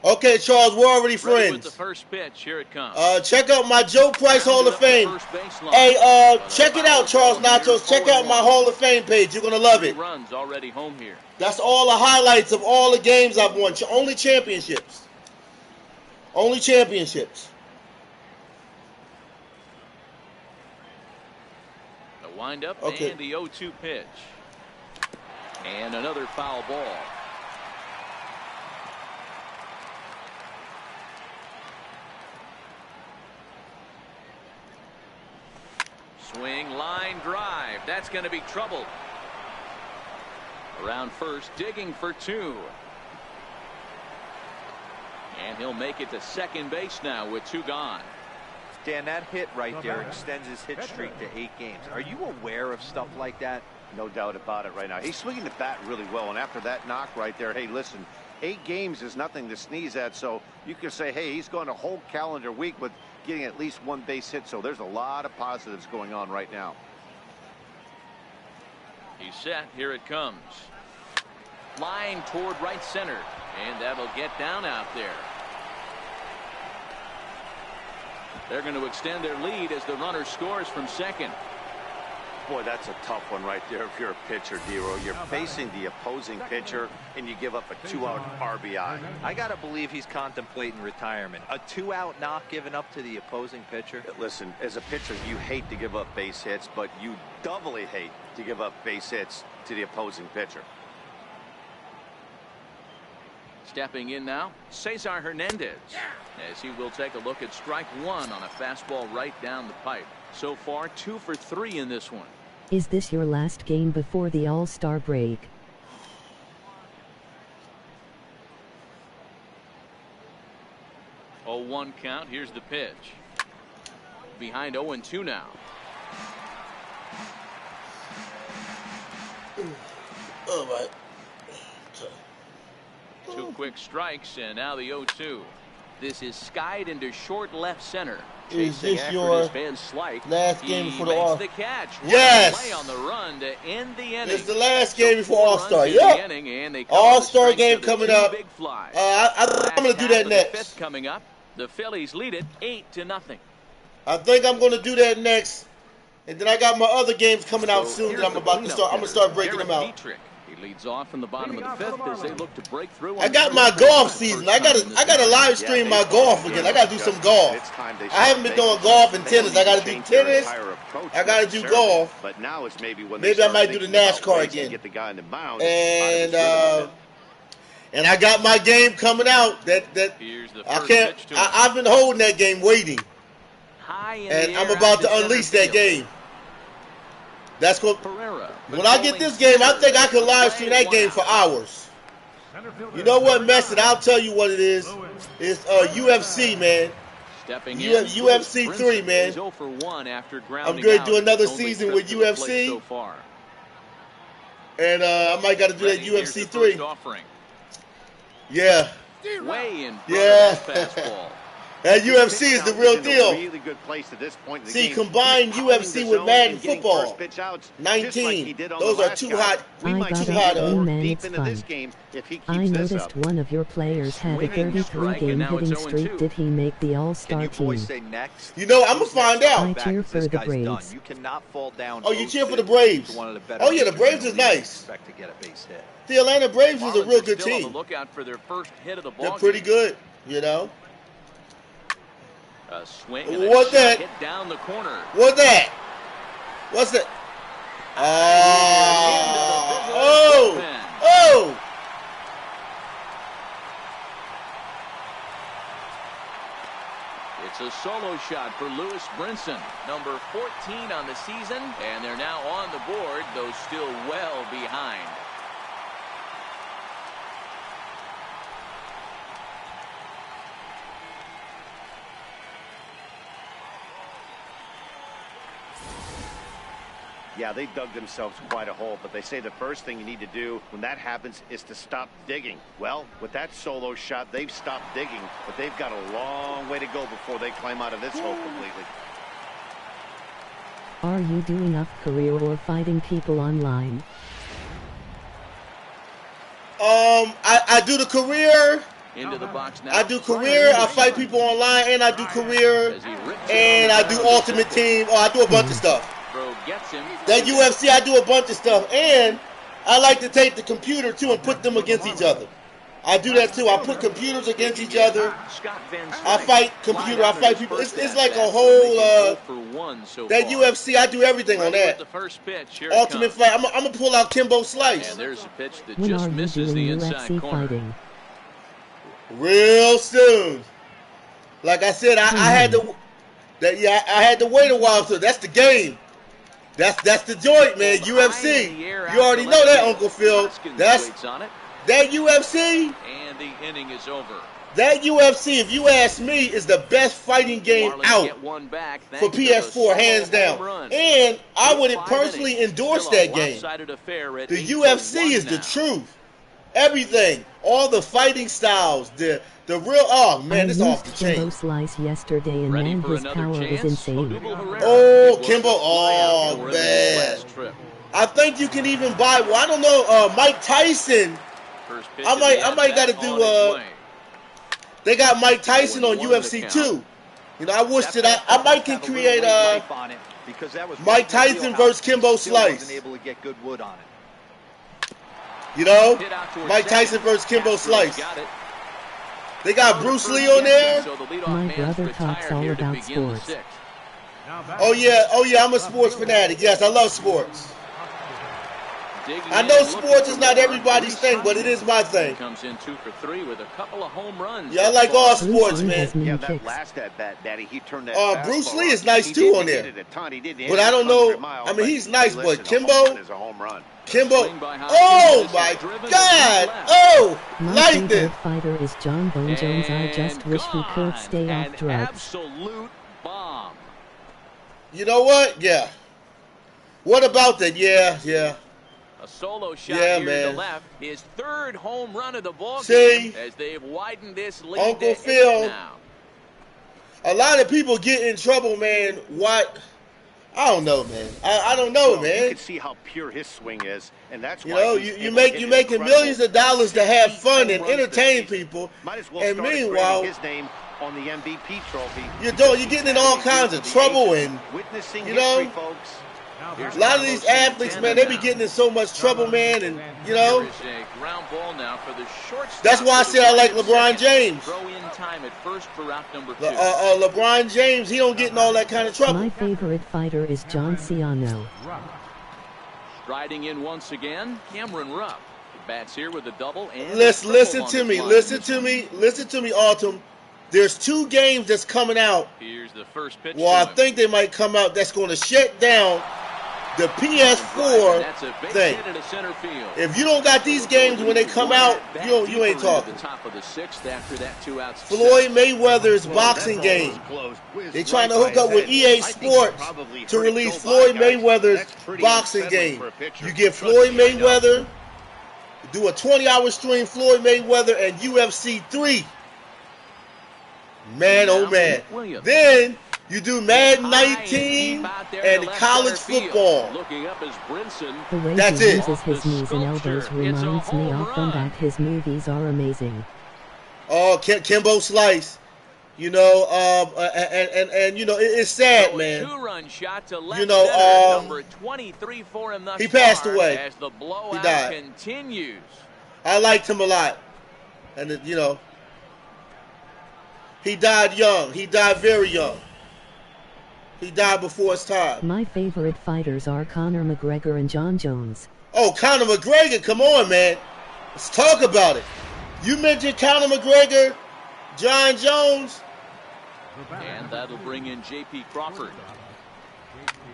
Okay, Charles, we're already friends. With the first pitch, here it comes. Check out my Joe Price Hall of Fame. Hey, check it out, Charles Nachos. Check out my Hall of Fame page. You're gonna love it. Runs already home here. That's all the highlights of all the games I've won. Only championships. Only championships. The windup and the 0-2 pitch. And another foul ball. Swing, line drive. That's going to be trouble. Around first, digging for 2. And he'll make it to second base now with 2 gone. Dan, that hit right there extends his hit streak to 8 games. Are you aware of stuff like that? No doubt about it right now. He's swinging the bat really well, and after that knock right there, hey, listen, 8 games is nothing to sneeze at, so you can say, hey, he's going a whole calendar week with getting at least 1 base hit, so there's a lot of positives going on right now. He's set. Here it comes. Line toward right center, and that'll get down out there. They're going to extend their lead as the runner scores from second. Boy, that's a tough one right there if you're a pitcher, Dero. You're facing the opposing pitcher, and you give up a 2-out RBI. I got to believe he's contemplating retirement. A 2-out knock given up to the opposing pitcher. Listen, as a pitcher, you hate to give up base hits, but you doubly hate to give up base hits to the opposing pitcher. Stepping in now, Cesar Hernandez, as he will take a look at strike 1 on a fastball right down the pipe. So far, 2 for 3 in this one. Is this your last game before the All-Star break? 0-1 count. Here's the pitch. Behind 0-2 now. All right. 2 quick strikes, and now the 0-2. This is skied into short left center. Is this your last game before the All-Star? Yes. Play on the run to end the inning. It's the last game before All-Star. Yep. All-Star game coming up. I'm going to do that next. Coming up, the Phillies lead it 8-0. I think I'm going to do that next, and then I got my other games coming out soon that I'm about to start. I'm going to start breaking them out. He leads off from the bottom of the 5th as they look to break through. I got my golf season. I got to live stream my golf again. I got to do some golf. I haven't been doing golf and tennis. I got to do tennis. I got to do golf. But now it's maybe I might do the NASCAR again. And I got my game coming out. I've been holding that game, waiting, and I'm about to unleash that game. That's what. When I get this game, I think I can live stream that game for hours. You know what, Messi? I'll tell you what it is. It's UFC, man. UFC 3, man. I'm going to do another season with UFC. And I might got to do that UFC 3. Yeah. Yeah. That UFC is the real deal. Really good place at this point in the See, game. combine UFC with Madden football. 19. Those are too hot. I noticed one of your players had a 33-game hitting streak. Did he make the All-Star team? You know, I'm going to find out. I cheer for the Braves. You cannot fall down. Oh, you cheer for the Braves? Oh, yeah, the Braves is nice. The Atlanta Braves is a real good team. They're pretty good, you know. A swing what's that? Hit down the corner. What's that? What's that? Oh! It's a solo shot for Lewis Brinson, number 14 on the season, and they're now on the board, though still well behind. Yeah, they dug themselves quite a hole, but they say the first thing you need to do when that happens is to stop digging. Well, with that solo shot, they've stopped digging, but they've got a long way to go before they climb out of this hole completely. Are you doing up career or fighting people online? I do the career. Into the box now. I do career. I fight people online, and I do career, and I do ultimate team. Oh, I do a bunch of stuff. That UFC, I do a bunch of stuff, and I like to take the computer too and put them against each other. I do that too. I put computers against each other. I fight computer. I fight people. It's like a whole that UFC. I do everything on that. Ultimate fight. I'm gonna pull out Kimbo Slice. And there's a pitch that when just are you misses doing the inside UFC corner. fighting? Real soon. Like I said, I had to. I had to wait a while. So that's the game. That's the joint, man. UFC. You already know that, Uncle Phil. That UFC. And the inning is over. That UFC, if you ask me, is the best fighting game out for PS4, hands down. And I would personally endorse that game. The UFC is the truth. Everything, all the fighting styles, the real. Oh man, it's off the chain. Kimbo Slice yesterday, and man, his power is insane. Oh, Kimbo. Oh man. I think you can even buy. Well, I don't know. Mike Tyson. I might got to do. They got Mike Tyson on UFC 2. You know, I wish that I might can create Mike Tyson versus Kimbo Slice. You know, Mike Tyson versus Kimbo Slice. They got Bruce Lee on there. My brother talks all about sports. Oh yeah, I'm a sports fanatic. Yes, I love sports. I know sports is not everybody's thing, but it is my thing. Comes in 2 for 3 with a couple of home runs. Yeah, I like all sports, man. Yeah, that last at bat, Daddy, he turned that. Bruce Lee is nice too on there. But I don't know. I mean, he's nice, but Kimbo. Oh my God! Oh, My like this. favorite fighter is John Bone Jones. I just wish he could stay off drugs. Absolute bomb. You know what? Yeah. What about that? Yeah. A solo shot here man. to left. His third home run of the ball See? game as they've widened this lead. Uncle Phil. A lot of people get in trouble, man. What? I don't know, man. I don't know, man. You can see how pure his swing is, and that's you know you making millions of dollars to have fun and entertain people, and meanwhile his name on the MVP trophy. You're getting in all kinds of trouble, and you know. Folks. A lot of these athletes, man, they be getting in so much trouble, man, and you know. That's why I say I like LeBron James. LeBron James, he don't get in all that kind of trouble. My favorite fighter is John Ciano. Striding in once again, Cameron Rupp. Bats here with a double and listen to me, Autumn. There's 2 games that's coming out. Here's the first pitch. Well, I think they might come out that's going to shut down the PS4 thing. If you don't got these games when they come out, you ain't talking. Floyd Mayweather's boxing game. They trying to hook up with EA Sports to release Floyd Mayweather's boxing game. You get Floyd Mayweather, do a 20-hour stream, Floyd Mayweather and UFC 3. Man, oh man. Then you do Madden 19 and college football. The way That's he it. uses his knees and elbows reminds me often that his movies are amazing. Oh, Kimbo Slice. You know, and you know, it's sad, man. You know, number 23 for him thus he passed far away. As the blowout He died. continues. I liked him a lot. And, you know, he died young. He died very young. He died before his time. My favorite fighters are Conor McGregor and John Jones. Oh, Conor McGregor, come on, man. Let's talk about it. You mentioned Conor McGregor, John Jones. And that'll bring in J.P. Crawford.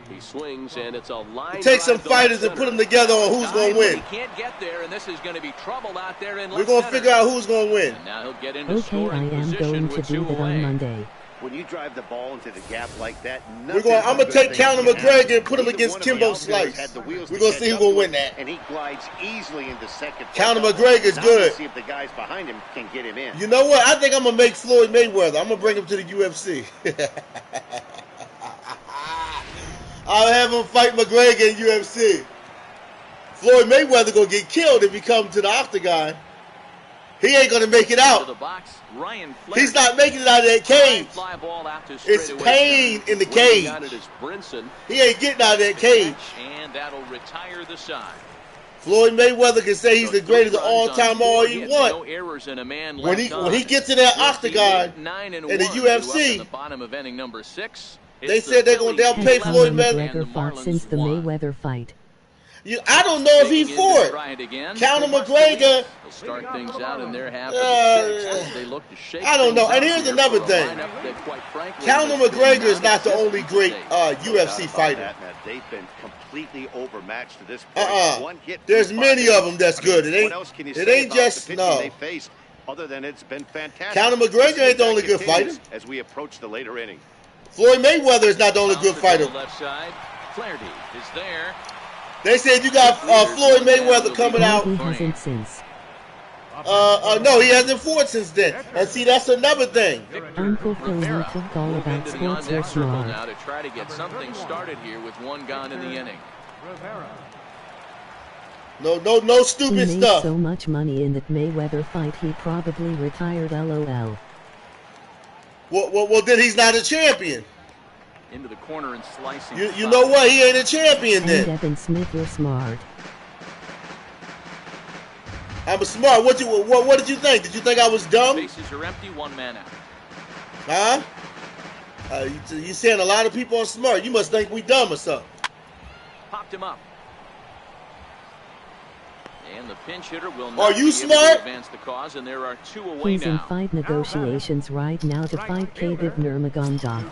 He swings, and it's a line. Take some fighters and put them together on who's going to win. He can't get there, and this is going to be trouble out there in We're going to figure out who's going to win. And now he'll get into Okay, I am going to do that on Monday. When you drive the ball into the gap like that, I'm going to take Conor McGregor and put him against Kimbo Slice. We're going to see who's going to win that. And he glides easily into second. Conor McGregor's good. See if the guys behind him can get him in. You know what? I think I'm going to make Floyd Mayweather. I'm going to bring him to the UFC. I'll have him fight McGregor in UFC. Floyd Mayweather going to get killed if he comes to the octagon. He ain't going to make it out. He's not making it out of that cage. It's pain in the cage. He ain't getting out of that cage. And that'll retire the side. Floyd Mayweather can say he's the greatest of all time all he want. When he gets in that octagon in the UFC, they said they'll pay Floyd Mayweather. Fought since the Mayweather fight. I don't know if he's for it. Conor McGregor. He'll start things out in their half of the sixth. They look to shake I don't know. And things here's up another here for a thing. lineup that, quite frankly, Conor has been McGregor is not the non-existent only great today. UFC fighter. That, man. They've been completely overmatched to this point. One hit There's many of them that's good. What else can you say it ain't about just the pitching no. they face, other than it's been fantastic? Conor McGregor ain't the only good fighter. As we approach the later inning. Floyd Mayweather is not the only good fighter. Left side. Flaherty is there. They said you got Floyd Mayweather coming out. He hasn't since. No, he hasn't fought since then. And see, that's another thing. Uncle Phil took all about sports or smart. Now to try to get something started here with one gone in the inning. No stupid he made stuff. So much money in that Mayweather fight he probably retired, LOL. Well, then he's not a champion. Into the corner and slicing. You know what? He ain't a champion then. And Devin Smith, you're smart. I'm smart. What did you think? Did you think I was dumb? Bases are empty, one man out. Huh? You saying a lot of people are smart. You must think we dumb or something. Popped him up. And the pinch hitter will not are you be smart? able to advance the cause, and there are two away He's now. in fight negotiations right now to fight Khabib Nurmagomedov.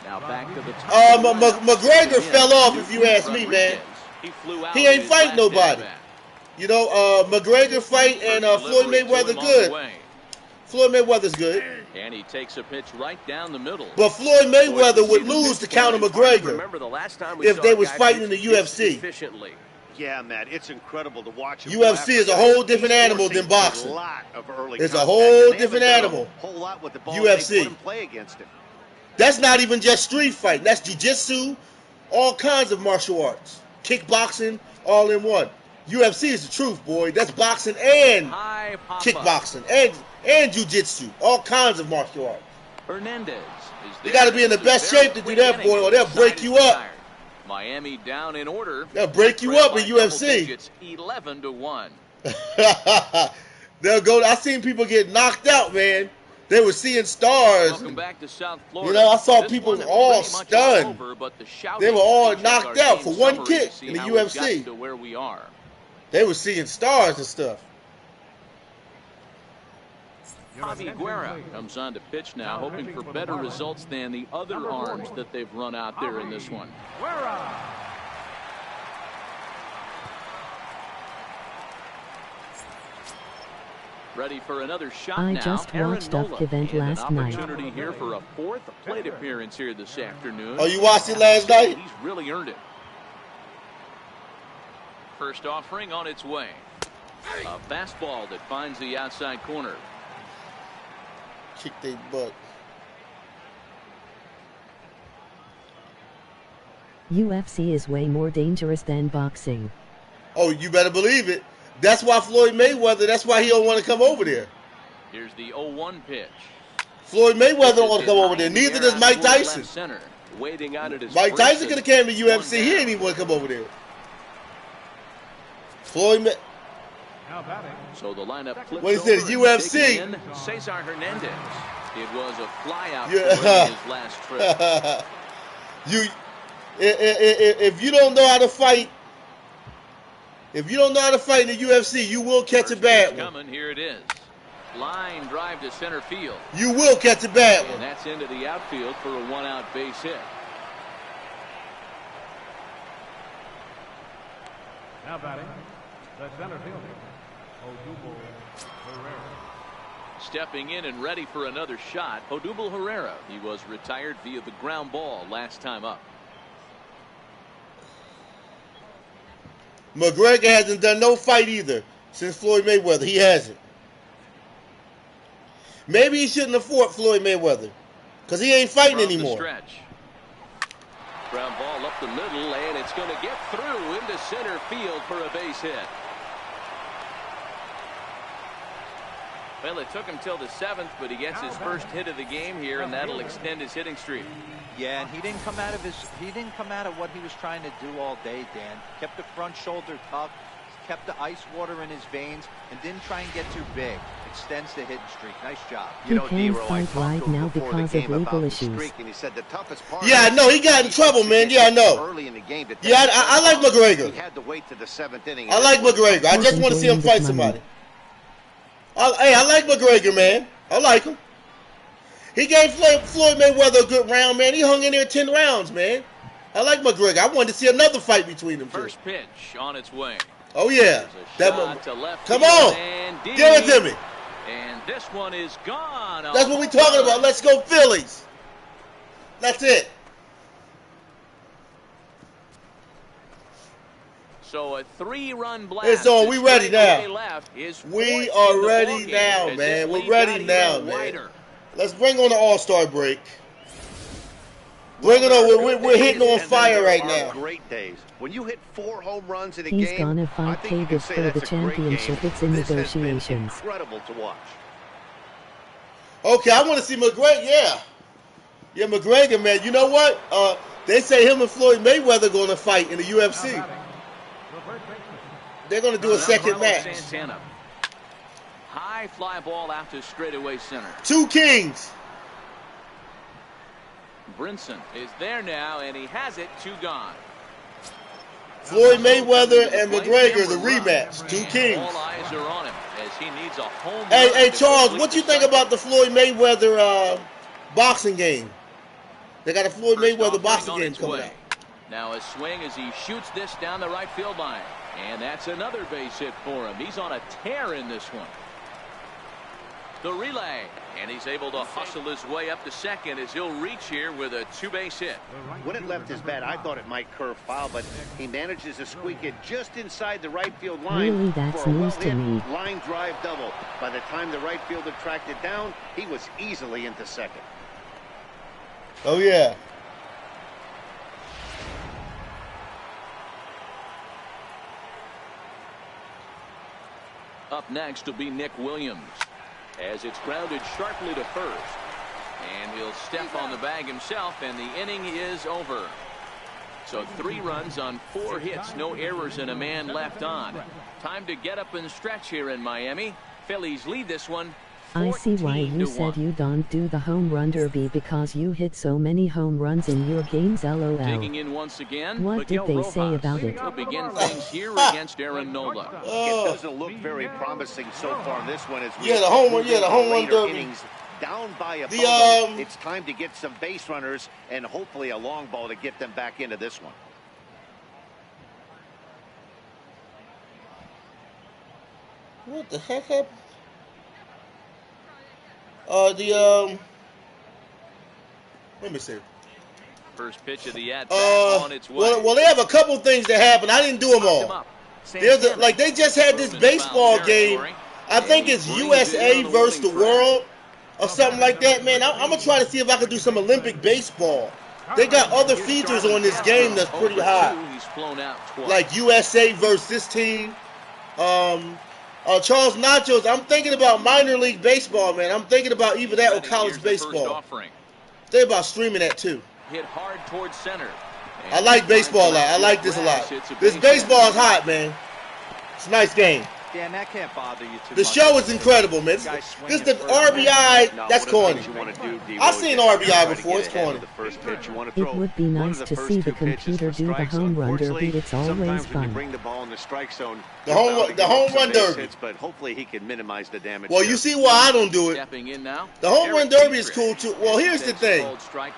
Now back to the top. McGregor fell off, if you ask me, man. He ain't fight nobody. You know, McGregor fight and Floyd Mayweather good. Floyd Mayweather's good. And he takes a pitch right down the middle. But Floyd Mayweather would lose to Conor McGregor if they was fighting in the UFC. Yeah, Matt, it's incredible to watch. UFC is a whole different animal than boxing. It's a whole different animal. UFC. Play against him. That's not even just street fighting. That's jiu-jitsu, all kinds of martial arts. Kickboxing, all in one. UFC is the truth, boy. That's boxing and kickboxing and jiu-jitsu. All kinds of martial arts. Hernandez is you got to be in the best shape to do that, boy, or they'll break you up. Miami down in order. They'll break you up in UFC. It's 11-1. They'll go. I seen people get knocked out, man. They were seeing stars. Welcome back to South Florida. You know, I saw people all stunned. They were all knocked out for one kick in the UFC. To where we are. They were seeing stars and stuff. Javi Guerra comes on to pitch now, hoping for better results than the other arms that they've run out there in this one. Ready for another shot now. I just watched Up event last night. Opportunity here for a fourth plate appearance here this afternoon. Oh, you watched it last night? He's really earned it. First offering on its way. A fastball that finds the outside corner. Kick their butt. UFC is way more dangerous than boxing. Oh, you better believe it. That's why Floyd Mayweather, that's why he don't want to come over there. Here's the 0-1 pitch. Floyd Mayweather don't want to come over there. Neither does Mike Tyson. Mike Tyson could have came to UFC. He ain't even want to come over there. Floyd Mayweather. So the lineup flips when he said UFC, Cesar Hernandez. It was a flyout for his last trip. If you don't know how to fight, in the UFC, you will catch a bad one. Coming, here it is. Line drive to center field. You will catch a bad one. And that's into the outfield for a one-out base hit. Now batting, the center fielder, Odubel Herrera. Stepping in and ready for another shot, Odubel Herrera. He was retired via the ground ball last time up. McGregor hasn't done no fight either since Floyd Mayweather. He hasn't. Maybe he shouldn't have fought Floyd Mayweather because he ain't fighting anymore. Stretch. Ground ball up the middle, and it's going to get through into center field for a base hit. Well, it took him till the 7th, but he gets his first hit of the game here, and that'll extend his hitting streak. Yeah, and he didn't come out of what he was trying to do all day, Dan. Kept the front shoulder tucked, kept the ice water in his veins, and didn't try and get too big. Extends the hitting streak. Nice job. He can't fight right now because of legal issues. Yeah, I know. He got in trouble, man. Yeah, I know. Yeah, I like McGregor. He had to wait to the 7th inning. I like McGregor. I just want to see him fight somebody. Hey, I like McGregor, man. I like him. He gave Floyd Mayweather a good round, man. He hung in there 10 rounds, man. I like McGregor. I wanted to see another fight between them two. First pitch on its way. Oh, yeah. Come on. Give it to me. And this one is gone. That's what we're talking about. Let's go Phillies. That's it. So a 3-run blast. It's on. We ready now. We are ready now, man. We're ready now, man. Let's bring on the All-Star break. Bring it on. We're hitting on fire right now. Great days. When you hit 4 home runs in a He's game, gonna fight Davis for the championship. It's in negotiations. Incredible to watch. Okay, I want to see McGregor. Yeah, McGregor, man. You know what? They say him and Floyd Mayweather going to fight in the UFC. They're going to do a second match. Santana. High fly ball out to straightaway center. 2 Kings. Brinson is there now, and he has it. 2 gone. Floyd Mayweather and McGregor, the rematch. 2 Kings. All eyes are on him as he needs a home run. Hey, Charles, what you think about the Floyd Mayweather boxing game? They got a Floyd Mayweather boxing game coming out. Now a swing as he shoots this down the right field line. And that's another base hit for him. He's on a tear in this one. The relay. And he's able to hustle his way up to second as he'll reach here with a 2-base hit. When it left his bat, I thought it might curve foul, but he manages to squeak it just inside the right field line. Really, that's for a news to me. line drive double. By the time the right fielder tracked it down, he was easily into second. Oh, yeah. Up next will be Nick Williams as it's grounded sharply to first. And he'll step on the bag himself, and the inning is over. So 3 runs on 4 hits, no errors, and a man left on. Time to get up and stretch here in Miami. Phillies lead this one. I see why you said you don't do the home run derby because you hit so many home runs in your games. LOL. Digging in once again. What did they say about it? Will begin things here against Aaron Nola. It doesn't look very promising so far in this one. As we the home run derby. Down by a ball. It's time to get some base runners and hopefully a long ball to get them back into this one. What the heck happened? Let me see. First pitch of the at-bat on its way. Well, they have a couple things that happen. I didn't do them all. There's like they just had this baseball game. I think it's USA versus the world or something like that, man. I'm gonna try to see if I can do some Olympic baseball. They got other features on this game that's pretty high. Like USA versus this team. Charles Nachos, I'm thinking about minor league baseball, man. I'm thinking about either that or college baseball. Think about streaming that too. Hit hard towards center. I like baseball a lot. I like this a lot. This baseball is hot, man. It's a nice game. Dan, that can't bother you too The show is incredible, man. This is the RBI. That's corny. I've seen RBI before. It's corny. It would be nice to see the computer do the home run derby. It's always fun. Bring the ball in the strike zone. The home run derby. But hopefully he can minimize the damage. Well, you see why I don't do it. The home run derby is cool too. Well, here's the thing. Okay.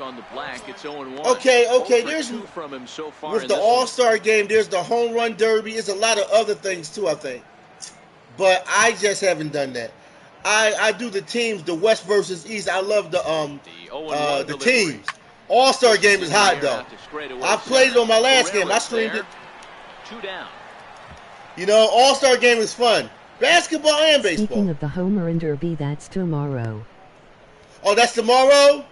There's with the All-Star game. There's the home run derby. There's a lot of other things too, I think. But I just haven't done that. I do the teams, the West versus East. I love the teams. All-Star game is hot though. I played it on my last game. I streamed it. 2 down. You know, All-Star game is fun. Basketball and baseball. Speaking of the home run derby, that's tomorrow. Oh, that's tomorrow?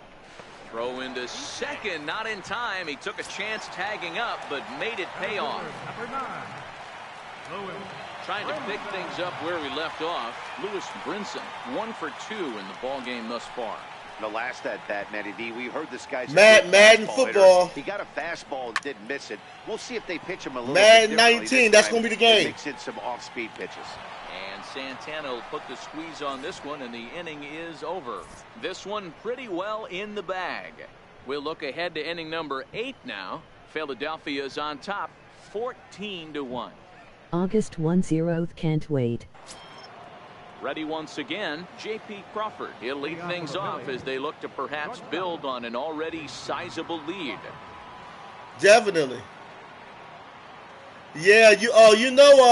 Throw into second, not in time. He took a chance tagging up, but made it pay off. Trying to pick things up where we left off. Lewis Brinson, 1 for 2 in the ball game thus far. The last at bat, Matty D, we heard this guy's Madden football. He got a fastball and didn't miss it. We'll see if they pitch him a little Madden bit differently 19, that's going to be the game. Mix in some off-speed pitches. And Santana will put the squeeze on this one, and the inning is over. This one pretty well in the bag. We'll look ahead to inning number 8 now. Philadelphia is on top, 14-1. August 10th, can't wait. Ready once again, J.P. Crawford. He'll lead things off as they look to perhaps build on an already sizable lead. Definitely. Yeah, you know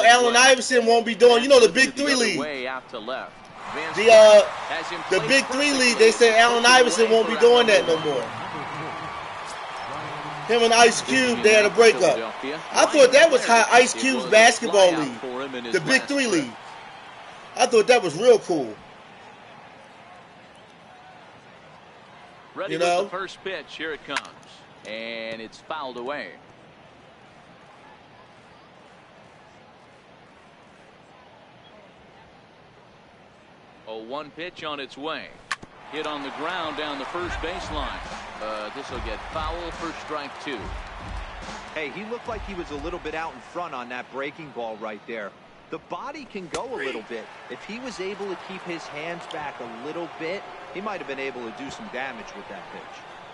Allen Iverson won't be doing, the Big Three league. Way out to left. The Big Three league, they say Allen Iverson won't be doing that no more. Him and Ice Cube, they had a breakup. I thought that was how Ice Cube's basketball league, the Big Three league. I thought that was real cool. Ready with the first pitch. Here it comes. And it's fouled away. Oh, one pitch on its way. Hit on the ground down the first baseline. This will get foul for strike 2. Hey, he looked like he was a little bit out in front on that breaking ball right there. The body can go a little bit. If he was able to keep his hands back a little bit, he might have been able to do some damage with that pitch.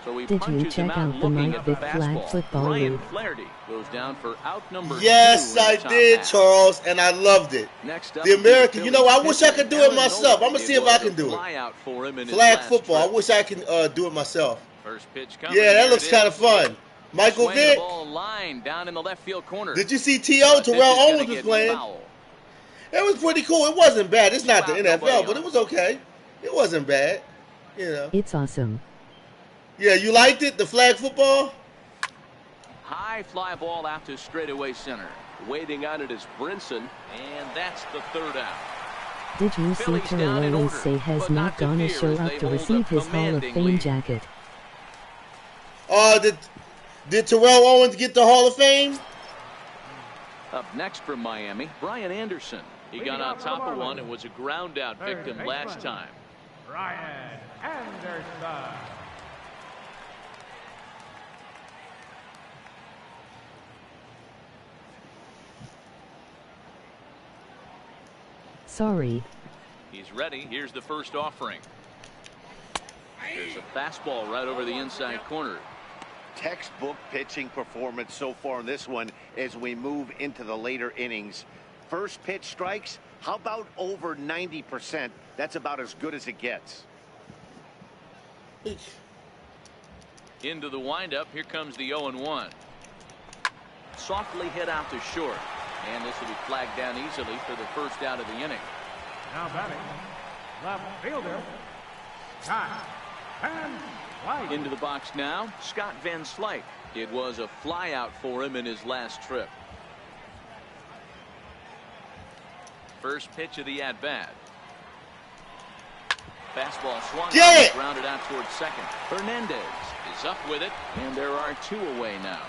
So he Did you punches him check out out the looking Mike at the Vick flag fastball. football Ryan league? Flaherty goes down for out number 2. Yes, I in the top did, half. Charles, and I loved it. Next up, The American, Phillies I wish I could do it Aaron myself. Nola. I'm going to see if I can do it. Flyout for him in his Flag last football. I trip. wish I can do it myself. First pitch coming. Yeah, that Here looks it kind of is. fun. Michael Swing the Vick. ball line down in the left field corner. Did you see T.O. But this Terrell is gonna Owens was get playing? foul. It was pretty cool. It wasn't bad. It's not the Nobody NFL, but on. it was okay. It wasn't bad. It's awesome. Yeah, you liked it? The flag football? High fly ball out to straightaway center. Waiting on it is Brinson, and that's the third out. Did you see Phillies Terrell down in Owens order, say has but not not to gone to fear show as up they to hold receive a his Hall of commanding Fame lead. jacket? Did Terrell Owens get the Hall of Fame? Up next from Miami, Brian Anderson. He got on top of one and was a ground out victim last time. Brian Anderson. Sorry. He's ready. Here's the first offering. There's a fastball right over the inside corner. Textbook pitching performance so far in this one as we move into the later innings. First pitch strikes, how about over 90%? That's about as good as it gets. Into the windup. Here comes the 0-1. Softly hit out to short. And this will be flagged down easily for the first out of the inning. Now batting, left fielder, Scott Van Slyke. Into the box now, Scott Van Slyke. It was a flyout for him in his last trip. First pitch of the at-bat. Fastball swung, grounded out towards second. Hernandez is up with it, and there are 2 away now.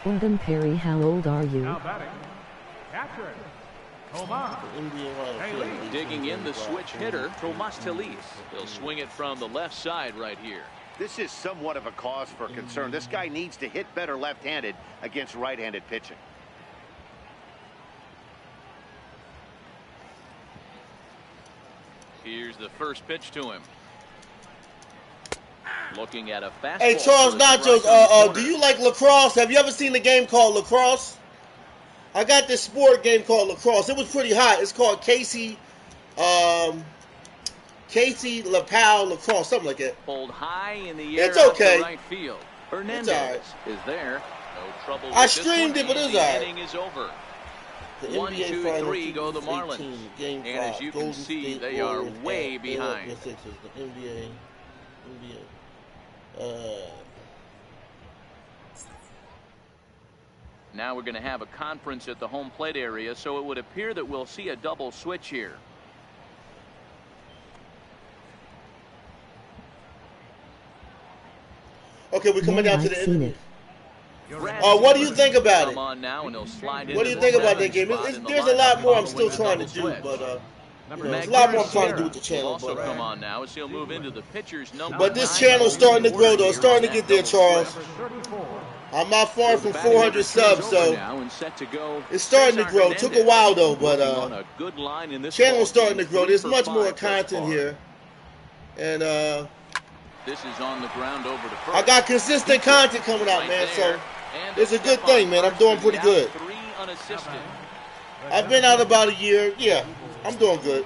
William Perry, how old are you? Now batting, catcher, Tomas. Digging in the switch hitter, Tomas Telis. He'll swing it from the left side right here. This is somewhat of a cause for concern. This guy needs to hit better left-handed against right-handed pitching. Here's the first pitch to him. Looking at a fastball. Hey, Charles Nachos, do you like lacrosse? Have you ever seen the game called lacrosse? I got this sport game called lacrosse. It was pretty hot. It's called Casey LaPow lacrosse, something like that. Pulled high in the air. It's okay. Right field. Hernandez is there. No trouble. I streamed it, but it's all right. The inning is over. The 1, NBA 2, Finals 3 go the Marlins. Game and as you can see, they are way behind. The NBA. Now we're going to have a conference at the home plate area, so it would appear that we'll see a double switch here. Okay, we're coming down to the seen it. What do you think about it? On now and he'll slide what do you think about that game? There's a lot more I'm still trying to do, but You know, there's a lot more I'm trying to do with the channel. Also come on now as he'll move into the pitcher's number. But this channel's starting to grow, though. It's starting to get there, Charles. I'm not far from 400 subs, so it's starting to grow. It took a while, though, but channel's starting to grow. There's much more content here. And this is on the ground over to first. I got consistent content coming out, man, so it's a good thing, man. I'm doing pretty good. I've been out about a year. Yeah, I'm doing good.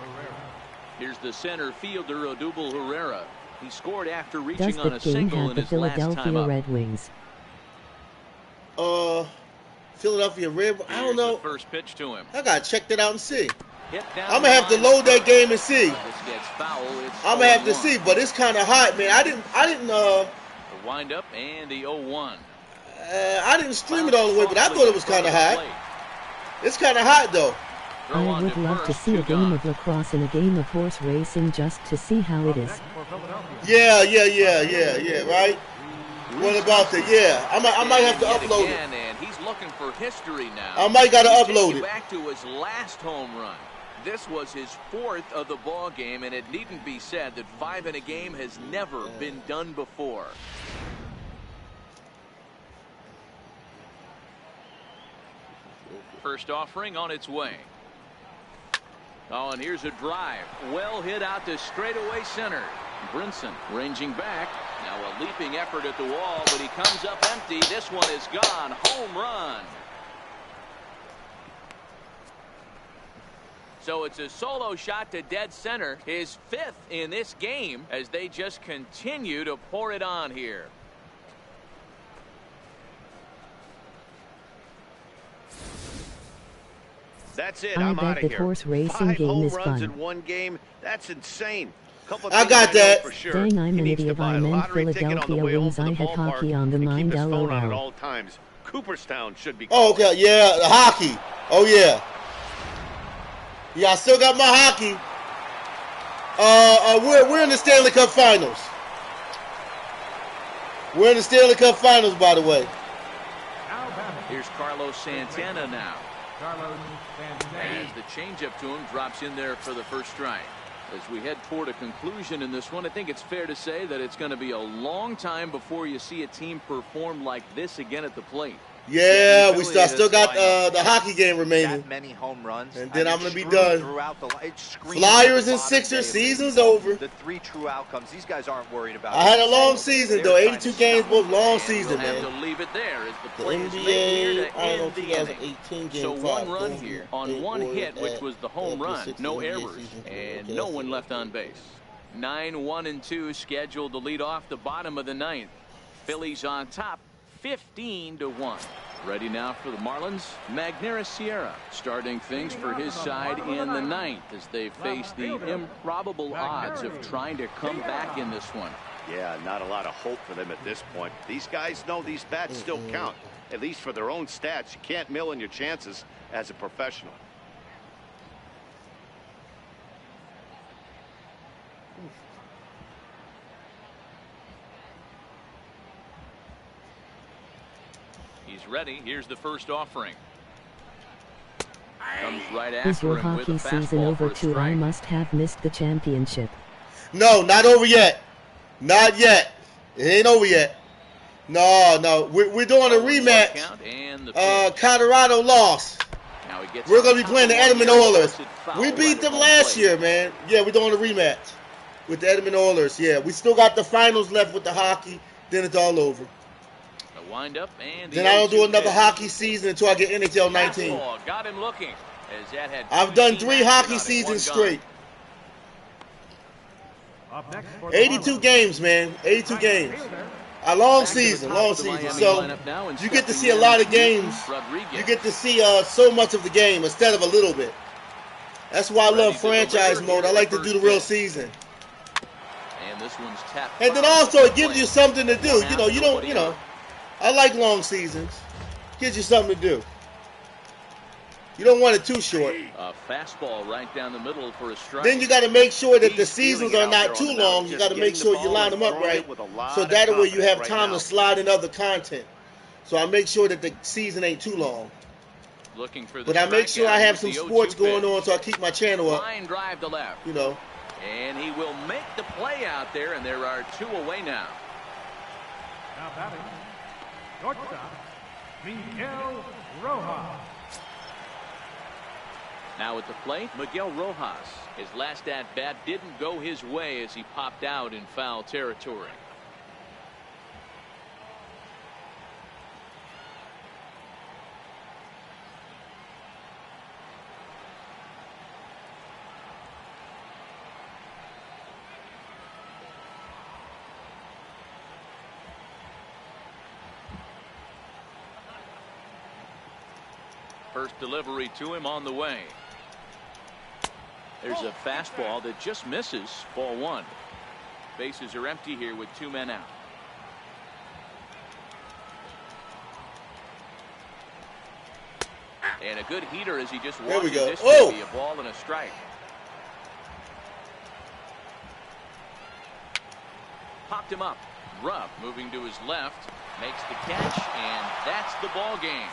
Here's the center fielder, Odubel Herrera. He scored after reaching Does on the a game single have in the his last time Philadelphia up. Red Wings? Philadelphia Red. I don't know. First pitch to him. I gotta check that out and see. I'm gonna have to load that game and see. This gets foul. I'm gonna have to see, but it's kind of hot, man. I didn't. The wind up and the 0-1. I didn't stream it all the way, but I thought it was kind of hot. It's kind of hot though. I would love to see a game of lacrosse and a game of horse racing just to see how it is. Yeah, right? What about the, I might have to upload it. And he's looking for history now. I might gotta upload it. Back to his last home run. This was his 4th of the ball game, and it needn't be said that 5 in a game has never been done before. First offering on its way. Oh, and here's a drive. Well hit out to straightaway center. Brinson ranging back. Now a leaping effort at the wall, but he comes up empty. This one is gone. Home run. So it's a solo shot to dead center. His 5th in this game as they just continue to pour it on here. That's it. I I'm bet out of the here. horse racing 5 game home is runs fun. in one game. That's insane. I got that. For sure. Dang, I'm He an needs to idiot. buy I a meant lottery ticket on the Philadelphia way home Wings. from I the had ballpark hockey on the and mind. keep his phone on at LOL. all times. Cooperstown should be. Oh, okay, yeah, the hockey. Oh yeah. Yeah, I still got my hockey. We're in the Stanley Cup Finals. We're in the Stanley Cup Finals, by the way. Here's Carlos Santana now. As the changeup to him drops in there for the first strike. As we head toward a conclusion in this one, I think it's fair to say that it's going to be a long time before you see a team perform like this again at the plate. Yeah, we still got the hockey game remaining. That many home runs, and then I'm going to be done. done. Flyers and Sixers, season's over. The 3 true outcomes. These guys aren't worried about. I had a long season, though. 82 games, both long season, man. Have to leave it there as the play is NBA, made here to I don't know, end the 2018 inning. game So 5, 1 run here on 1 hit, which was the home run. No errors and no one left on base. 9-1-2 scheduled to lead off the bottom of the 9th. Phillies on top, 15-1. Ready now for the Marlins. Magneuris Sierra starting things for his side in the 9th as they face the improbable odds of trying to come back in this one. Yeah, not a lot of hope for them at this point. These guys know these bats still count, at least for their own stats. You can't mill in your chances as a professional. He's ready. Here's the first offering. Comes right Is after your him with a hockey season fastball over for a too? I strike. must have missed the championship. No, not over yet. Not yet. It ain't over yet. No. We're doing a rematch. Count and the pitch. Colorado lost. Now he gets We're on going to be top playing the of one Edmonton here. Oilers. Foul We right beat at them home last plate. year, man. Yeah, we're doing a rematch with the Edmonton Oilers. Yeah, we still got the finals left with the hockey. Then it's all over. A wind up and the Then I don't do 0-2 another pitch. hockey season until I get NHL 19. Fastball got him looking. As that had I've 2 done team 3 action hockey on it, seasons 1 gone. straight. Up next for the 82 Marlins. games, man. 82 games. Fielder, A long Back to the season, top long of the season. Miami So lineup now and you get to stepping see a lot of in, games. Rodriguez. You get to see so much of the game instead of a little bit. That's why I Ready love to franchise deliver. mode. I like to do the real season. And this one's tapped. And then foul. also it gives you something to do. You know, you don't, you know, I like long seasons. Gives you something to do. You don't want it too short. A fastball right down the middle for a strike. Then you got to make sure that the He's seasons feeling it are out not there too on the mound, long. You just got to make getting sure the you ball line and them up throwing right. it with a lot So of that way you have confidence time right to slide in other content. So I make sure that the season ain't too long. looking for the But I make sure I have some sports going on, so I keep my channel up. Line drive to left. You know. And he will make the play out there, and there are 2 away now. Now batting, shortstop, Miguel Rojas. Now at the plate, Miguel Rojas. His last at-bat didn't go his way as he popped out in foul territory. First delivery to him on the way. There's a fastball that just misses. Ball 1. Bases are empty here with 2 men out. And a good heater as he just watches this to be a ball and a strike. Popped him up. Rupp moving to his left, makes the catch, and that's the ball game.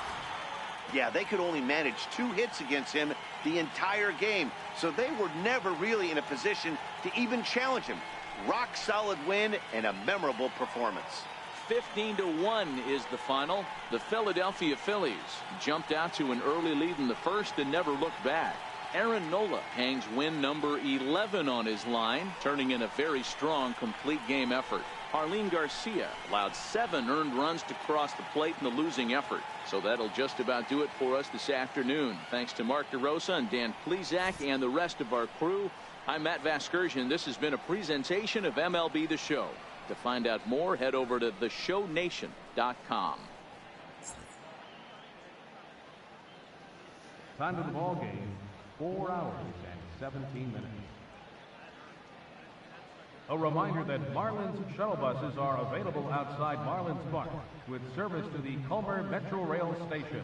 Yeah, they could only manage 2 hits against him the entire game, so they were never really in a position to even challenge him. Rock solid win and a memorable performance. 15-1 is the final. The Philadelphia Phillies jumped out to an early lead in the first and never looked back. Aaron Nola hangs win number 11 on his line, turning in a very strong complete game effort. Arlene Garcia allowed 7 earned runs to cross the plate in the losing effort. So that'll just about do it for us this afternoon. Thanks to Mark DeRosa and Dan Plesac and the rest of our crew. I'm Matt Vasgersian. This has been a presentation of MLB The Show. To find out more, head over to theshownation.com. Time of the ball game, 4 hours and 17 minutes. A reminder that Marlins shuttle buses are available outside Marlins Park with service to the Culmer Metro Rail Station.